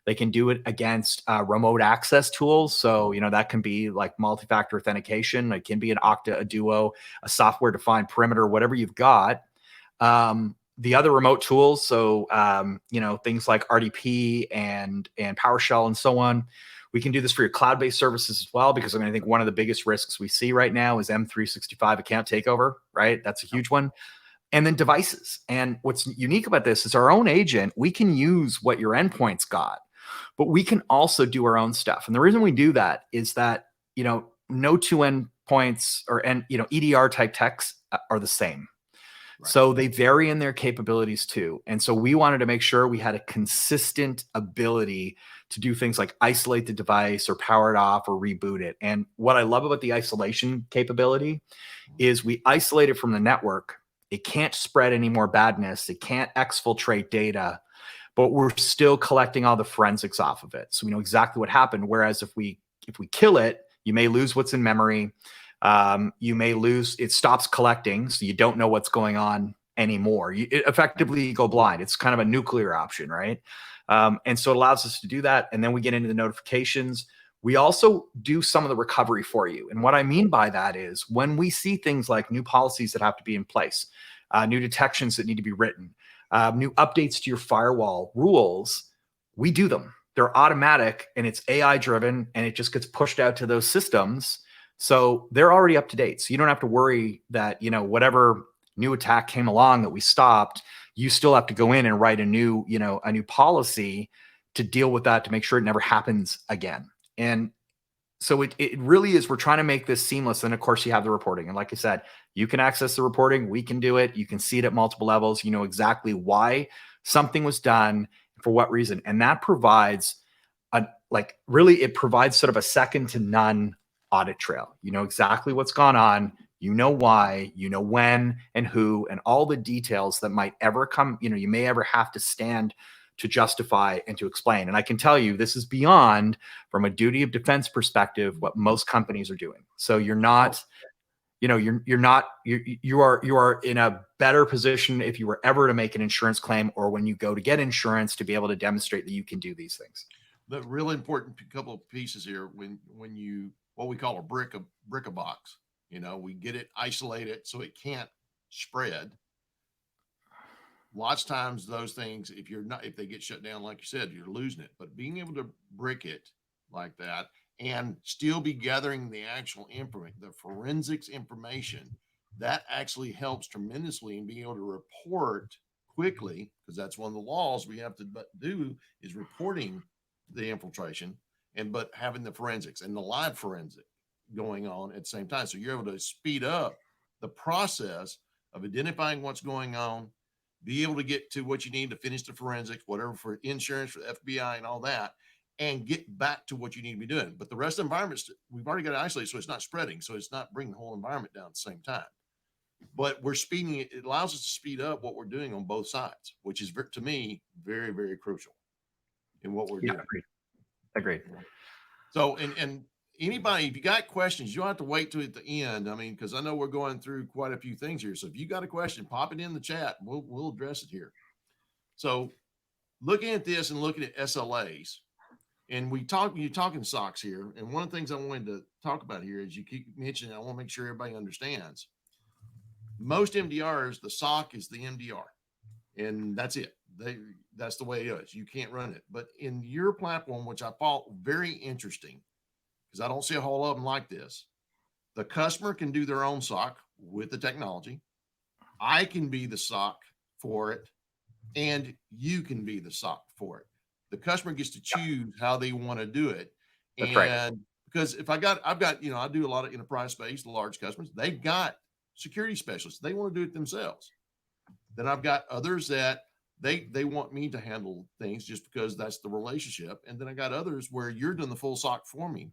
They can do it against remote access tools. So, that can be like multi-factor authentication. It can be an Okta, a Duo, a software-defined perimeter, whatever you've got. The other remote tools, so, things like RDP and PowerShell and so on. We can do this for your cloud-based services as well, because I think one of the biggest risks we see right now is M365 account takeover, right? That's a huge one. And then devices. And what's unique about this is our own agent, we can use what your endpoints got, but we can also do our own stuff. And the reason we do that is that, no two endpoints or EDR type techs are the same. Right. So they vary in their capabilities too. And so we wanted to make sure we had a consistent ability to do things like isolate the device or power it off or reboot it. And what I love about the isolation capability is we isolate it from the network. It can't spread any more badness. It can't exfiltrate data, but we're still collecting all the forensics off of it. So we know exactly what happened. Whereas if we kill it, you may lose what's in memory. You may lose, it stops collecting. So you don't know what's going on anymore. It effectively go blind. It's kind of a nuclear option, right? And so it allows us to do that. And then we get into the notifications. We also do some of the recovery for you. And what I mean by that is when we see things like new policies that have to be in place, new detections that need to be written, new updates to your firewall rules, we do them. They're automatic and it's AI driven and it just gets pushed out to those systems. So they're already up to date. So you don't have to worry that, whatever new attack came along that we stopped, you still have to go in and write a new policy to deal with that, to make sure it never happens again. And so it really is, we're trying to make this seamless. And of course you have the reporting. And like I said, you can access the reporting. We can do it. You can see it at multiple levels. You know exactly why something was done, for what reason. And that provides it provides sort of a second to none audit trail. You know exactly what's gone on. You know why, you know when and who, and all the details that might ever come, you may ever have to stand to justify and to explain. And I can tell you, this is beyond, from a duty of defense perspective, what most companies are doing. So you're not, you are in a better position if you were ever to make an insurance claim, or when you go to get insurance, to be able to demonstrate that you can do these things. The really important couple of pieces here, when you, what we call a brick a box, we get it isolated so it can't spread. Lots of times those things, if they get shut down, like you said, you're losing it. But being able to brick it like that and still be gathering the actual information, the forensics information, that actually helps tremendously in being able to report quickly, because that's one of the laws we have to do, is reporting the infiltration, but having the forensics and the live forensic going on at the same time. So you're able to speed up the process of identifying what's going on, be able to get to what you need to finish the forensics, whatever, for insurance, for FBI and all that, and get back to what you need to be doing. But the rest of the environment, we've already got it isolated, so it's not spreading. So it's not bringing the whole environment down at the same time. But we're speeding it. It allows us to speed up what we're doing on both sides, which is, to me, very, very crucial in what we're doing. Agreed. So, and anybody, if you got questions, you don't have to wait till at the end. I mean, because I know we're going through quite a few things here. So if you got a question, pop it in the chat. We'll address it here. So looking at this and looking at SLAs, and you're talking SOCs here. And one of the things I wanted to talk about here is you keep mentioning, I want to make sure everybody understands. Most MDRs, the SOC is the MDR, and that's it. That's the way it is. You can't run it. But in your platform, which I thought very interesting, because I don't see a whole lot of them like this, the customer can do their own SOC with the technology. I can be the SOC for it, and you can be the SOC for it. The customer gets to choose how they want to do it. That's and right. Because I do a lot of enterprise space, the large customers, they've got security specialists. They want to do it themselves. Then I've got others that they want me to handle things just because that's the relationship. And then I got others where you're doing the full SOC for me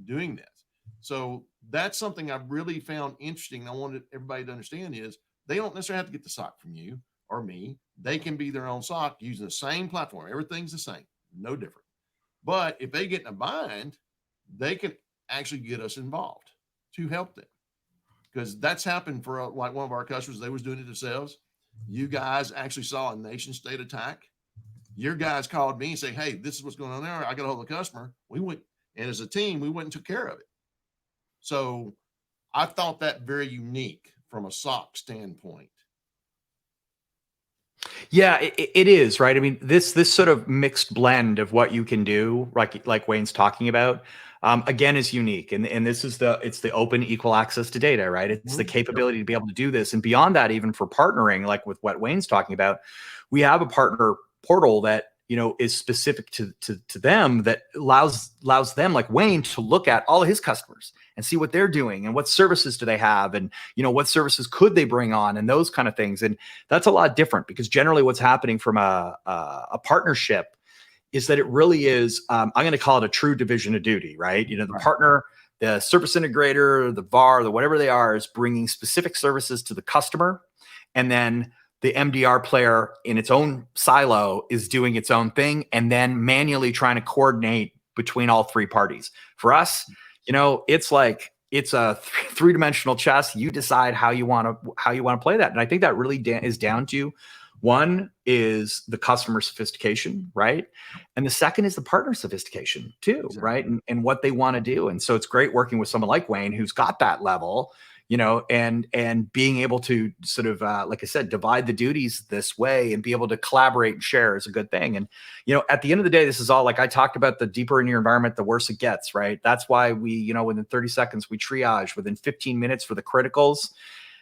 doing this. So that's something I've really found interesting. I wanted everybody to understand is they don't necessarily have to get the SOC from you or me. They can be their own SOC using the same platform. Everything's the same, no different. But if they get in a bind, they can actually get us involved to help them. Because that's happened for like one of our customers. They was doing it themselves. You guys actually saw a nation state attack. Your guys called me and say, hey, this is what's going on there. I got a hold of the customer. We went, and as a team, we went and took care of it. So I thought that very unique from a SOC standpoint. Yeah, it is, right? I mean, this sort of mixed blend of what you can do, like Wayne's talking about, again, is unique. And this is it's the open equal access to data, right? It's the capability to be able to do this. And beyond that, even for partnering, like with what Wayne's talking about, we have a partner portal that, is specific to them, that allows them, like Wayne, to look at all of his customers and see what they're doing and what services do they have, and what services could they bring on, and those kind of things. And that's a lot different, because generally what's happening from a partnership is that it really is, I'm going to call it a true division of duty, right? The partner, the service integrator, the VAR, the whatever they are, is bringing specific services to the customer, and then the MDR player in its own silo is doing its own thing and then manually trying to coordinate between all three parties. For us, it's like it's a three-dimensional chess. You decide how you want to play that. And I think that really is down to, one is the customer sophistication, right? And the second is the partner sophistication too, exactly. Right? And what they want to do. And so it's great working with someone like Wayne, who's got that level, and being able to sort of, like I said, divide the duties this way and be able to collaborate and share is a good thing. And, at the end of the day, this is all, like I talked about, the deeper in your environment, the worse it gets, right? That's why we, within 30 seconds, we triage. Within 15 minutes for the criticals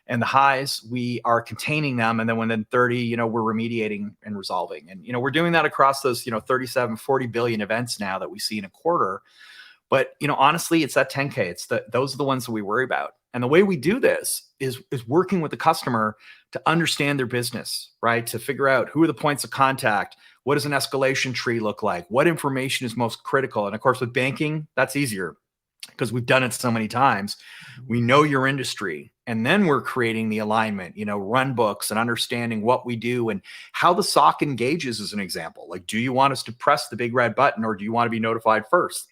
and the highs, we are containing them. And then within 30, we're remediating and resolving. And, we're doing that across those, 37, 40 billion events now that we see in a quarter. But, honestly, it's that 10K. Those are the ones that we worry about. And the way we do this is working with the customer to understand their business, right? To figure out who are the points of contact, what does an escalation tree look like, what information is most critical. And of course, with banking, that's easier because we've done it so many times. We know your industry, and then we're creating the alignment, run books and understanding what we do and how the SOC engages as an example. Like, do you want us to press the big red button, or do you want to be notified first?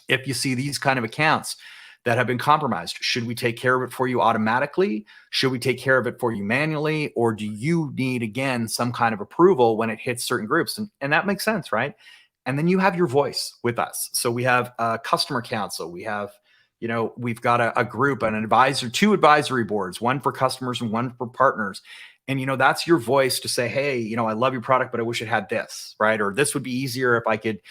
If you see these kind of accounts that have been compromised, should we take care of it for you automatically? Should we take care of it for you manually? Or do you need, again, some kind of approval when it hits certain groups? And that makes sense, right? And then you have your voice with us. So we have a customer council. We have, we've got a group, an advisor, 2 advisory boards, one for customers and one for partners. And, that's your voice to say, hey, I love your product, but I wish it had this, right? Or this would be easier if I could,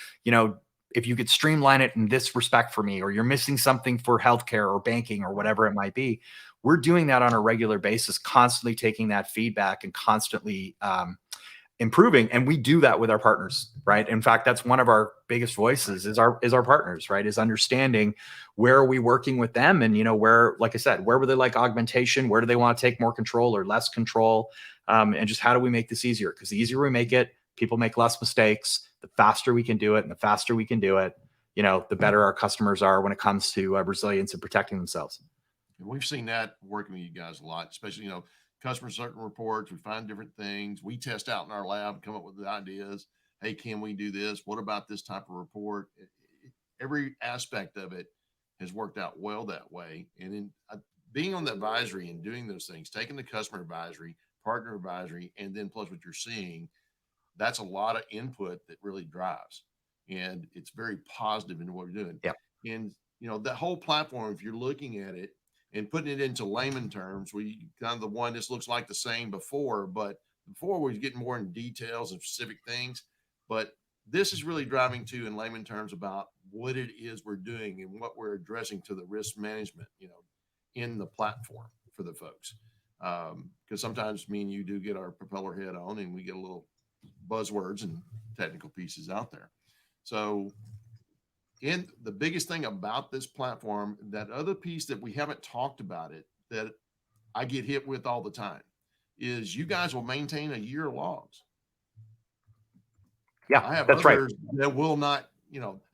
if you could streamline it in this respect for me, or you're missing something for healthcare or banking or whatever it might be. We're doing that on a regular basis, constantly taking that feedback and constantly improving. And we do that with our partners, right? In fact, that's one of our biggest voices is our partners, right? Is understanding where are we working with them, and where, like I said, where would they like augmentation? Where do they want to take more control or less control? And just how do we make this easier? Because the easier we make it, people make less mistakes. The faster we can do it, and the faster we can do it, the better our customers are when it comes to resilience and protecting themselves. And we've seen that working with you guys a lot, especially, customer certain reports. We find different things. We test out in our lab, come up with the ideas. Hey, can we do this? What about this type of report? Every aspect of it has worked out well that way. And in being on the advisory and doing those things, taking the customer advisory, partner advisory, and then plus what you're seeing, that's a lot of input that really drives, and it's very positive in what we're doing. Yeah. And, that whole platform, if you're looking at it and putting it into layman terms, we kind of the one, this looks like the same before, but before we was getting more in details of specific things, but this is really driving to in layman terms about what it is we're doing and what we're addressing to the risk management, in the platform for the folks. Because sometimes me and you do get our propeller head on and we get a little buzzwords and technical pieces out there. So the biggest thing about this platform, that other piece that we haven't talked about it, that I get hit with all the time, is you guys will maintain a year of logs. Yeah, I have that's others right. that will not,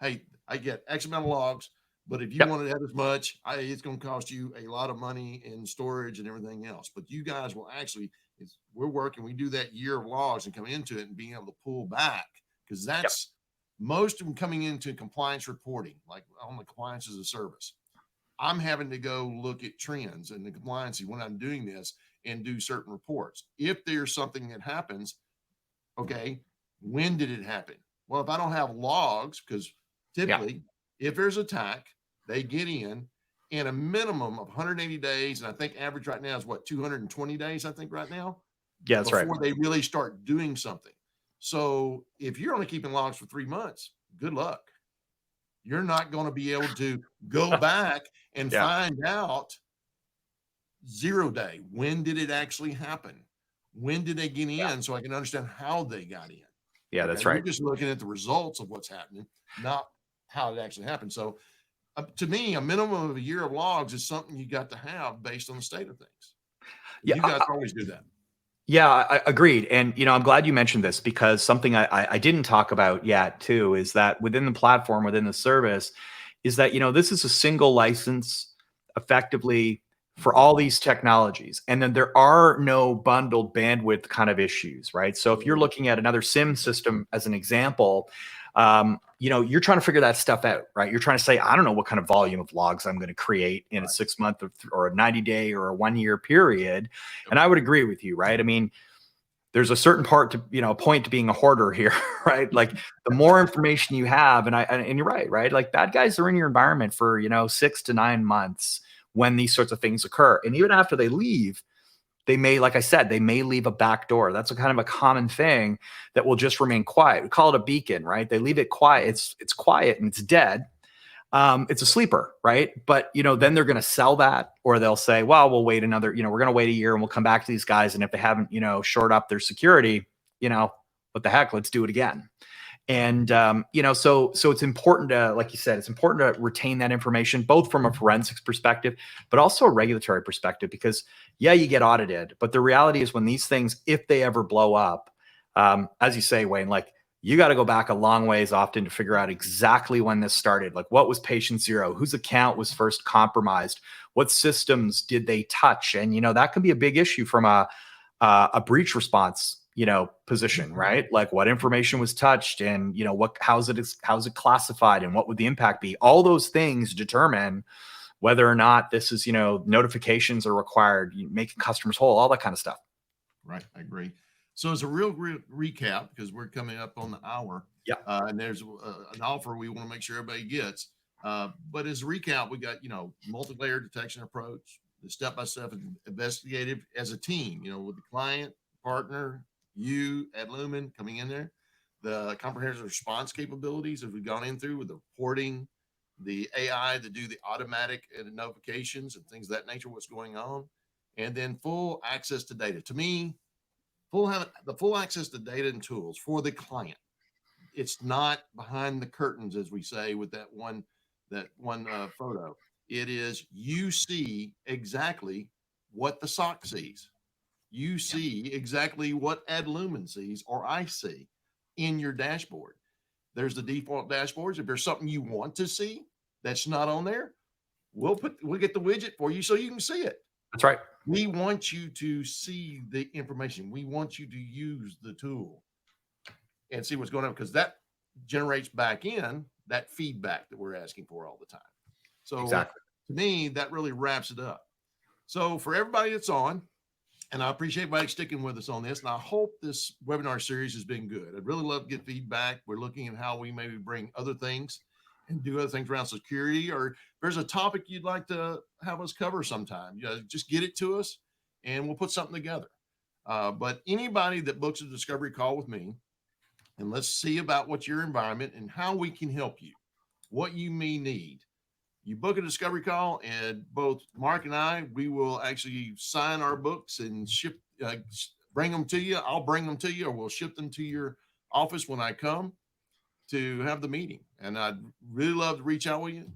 hey, I get X amount of logs, but if you want to have as much, it's going to cost you a lot of money in storage and everything else. But you guys will actually, we're working, we do that year of logs and come into it and being able to pull back, because that's most of them coming into compliance reporting, like on the compliance as a service. I'm having to go look at trends and the compliance when I'm doing this and do certain reports. If there's something that happens, okay, when did it happen? Well, if I don't have logs, because typically if there's attack, they get in a minimum of 180 days. And I think average right now is what, 220 days, I think right now. Yeah, that's right. Before they really start doing something. So if you're only keeping logs for 3 months, good luck. You're not going to be able to go back and find out 0 day. When did it actually happen? When did they get in? So I can understand how they got in. Yeah, that's right. You're just looking at the results of what's happening, not how it actually happened. So to me, a minimum of a year of logs is something you got to have based on the state of things. You guys always do that. Yeah, I agreed. And, I'm glad you mentioned this, because something I didn't talk about yet too, is that within the platform, within the service, is that, this is a single license, effectively for all these technologies. And then there are no bundled bandwidth kind of issues, right? So if you're looking at another SIM system as an example, you're trying to figure that stuff out, right? You're trying to say, I don't know what kind of volume of logs I'm going to create in a 6 month or a 90-day or a 1 year period. And I would agree with you, right? I mean, there's a certain point to being a hoarder here, right? Like the more information you have, and you're right? Like bad guys are in your environment for, 6 to 9 months when these sorts of things occur. And even after they leave, they may, like I said, they may leave a back door. That's a kind of a common thing that will just remain quiet. We call it a beacon, right? They leave it quiet. It's quiet and it's dead. It's a sleeper, right? But then they're going to sell that, or they'll say, well, we'll wait another, we're going to wait a year and we'll come back to these guys. And if they haven't, shored up their security, what the heck, let's do it again. And, so it's important to, like you said, it's important to retain that information, both from a forensics perspective, but also a regulatory perspective, because you get audited, but the reality is when these things, if they ever blow up, as you say, Wayne, like you got to go back a long ways often to figure out exactly when this started. Like what was patient zero, whose account was first compromised, what systems did they touch? And, that can be a big issue from a breach response position, right? Like what information was touched and, how's it classified and what would the impact be? All those things determine whether or not this is, notifications are required, making customers whole, all that kind of stuff. Right. I agree. So as a real recap, because we're coming up on the hour, and there's an offer we want to make sure everybody gets. But as a recap, we got, multi-layer detection approach, the step-by-step investigative as a team, with the client, partner, you, Adlumin coming in there, the comprehensive response capabilities as we've gone in through with the reporting, the AI to do the automatic notifications and things of that nature, what's going on, and then full access to data. To me, the full access to data and tools for the client. It's not behind the curtains, as we say, with that one photo. It is you see exactly what the SOC sees. You see exactly what Adlumin sees or I see in your dashboard. There's the default dashboards. If there's something you want to see that's not on there, we'll get the widget for you so you can see it. That's right. We want you to see the information. We want you to use the tool and see what's going on, because that generates back in that feedback that we're asking for all the time. So exactly. To me, that really wraps it up. So for everybody that's on, and I appreciate everybody sticking with us on this, and I hope this webinar series has been good. I'd really love to get feedback. We're looking at how we maybe bring other things and do other things around security, or if there's a topic you'd like to have us cover sometime, just get it to us and we'll put something together. But anybody that books a discovery call with me, and let's see about what your environment and how we can help you, what you may need. You book a discovery call, and both Mark and I, we will actually sign our books and bring them to you. I'll bring them to you, or we'll ship them to your office when I come to have the meeting. And I'd really love to reach out with you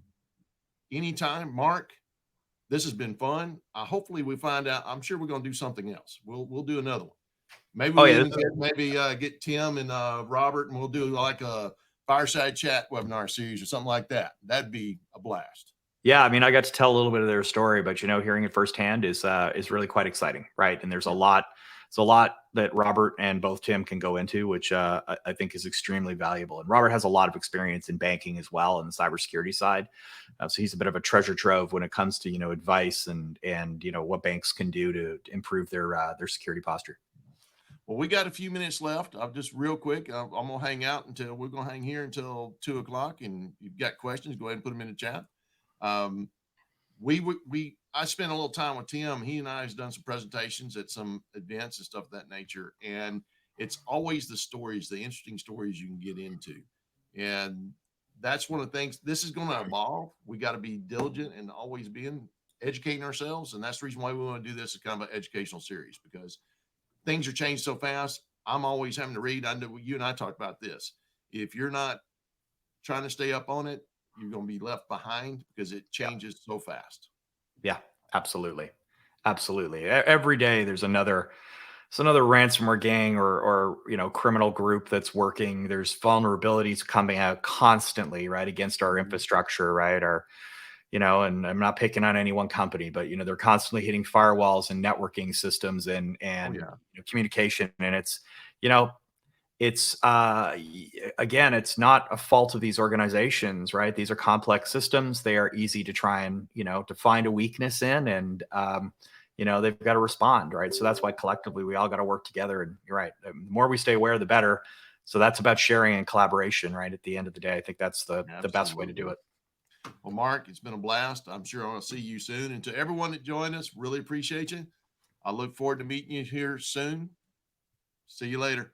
anytime. Mark, this has been fun. Hopefully we find out. I'm sure we're going to do something else. We'll do another one. Maybe get Tim and Robert, and we'll do like a fireside chat webinar series or something like that. That'd be a blast. Yeah, I mean, I got to tell a little bit of their story, but hearing it firsthand is really quite exciting, right? And there's a lot that Robert and both Tim can go into, which I think is extremely valuable. And Robert has a lot of experience in banking as well, and the cybersecurity side. So he's a bit of a treasure trove when it comes to advice and what banks can do to improve their security posture. Well, we got a few minutes left. I'm just real quick. I'm going to hang out we're going to hang here until 2:00. And if you've got questions, go ahead and put them in the chat. I spent a little time with Tim. He and I has done some presentations at some events and stuff of that nature. And it's always the stories, the interesting stories you can get into. And that's one of the things. This is going to evolve. We got to be diligent and always educating ourselves. And that's the reason why we want to do this as kind of an educational series, because things are changing so fast. I'm always having to read. I know you and I talked about this. If you're not trying to stay up on it, you're going to be left behind because it changes so fast. Yeah, absolutely. Absolutely. Every day there's another ransomware gang or criminal group that's working. There's vulnerabilities coming out constantly, right, against our infrastructure, right? and I'm not picking on any one company, but they're constantly hitting firewalls and networking systems and Oh yeah. communication, and you know it's again, it's not a fault of these organizations, right? These are complex systems. They are easy to try and to find a weakness in, and they've got to respond, right? So that's why collectively we all got to work together. And you're right, the more we stay aware, the better. So that's about sharing and collaboration, right? At the end of the day, I think that's the best way to do Absolutely. it. Well, Mark, it's been a blast. I'm sure I'll see you soon. And to everyone that joined us, really appreciate you. I look forward to meeting you here soon. See you later.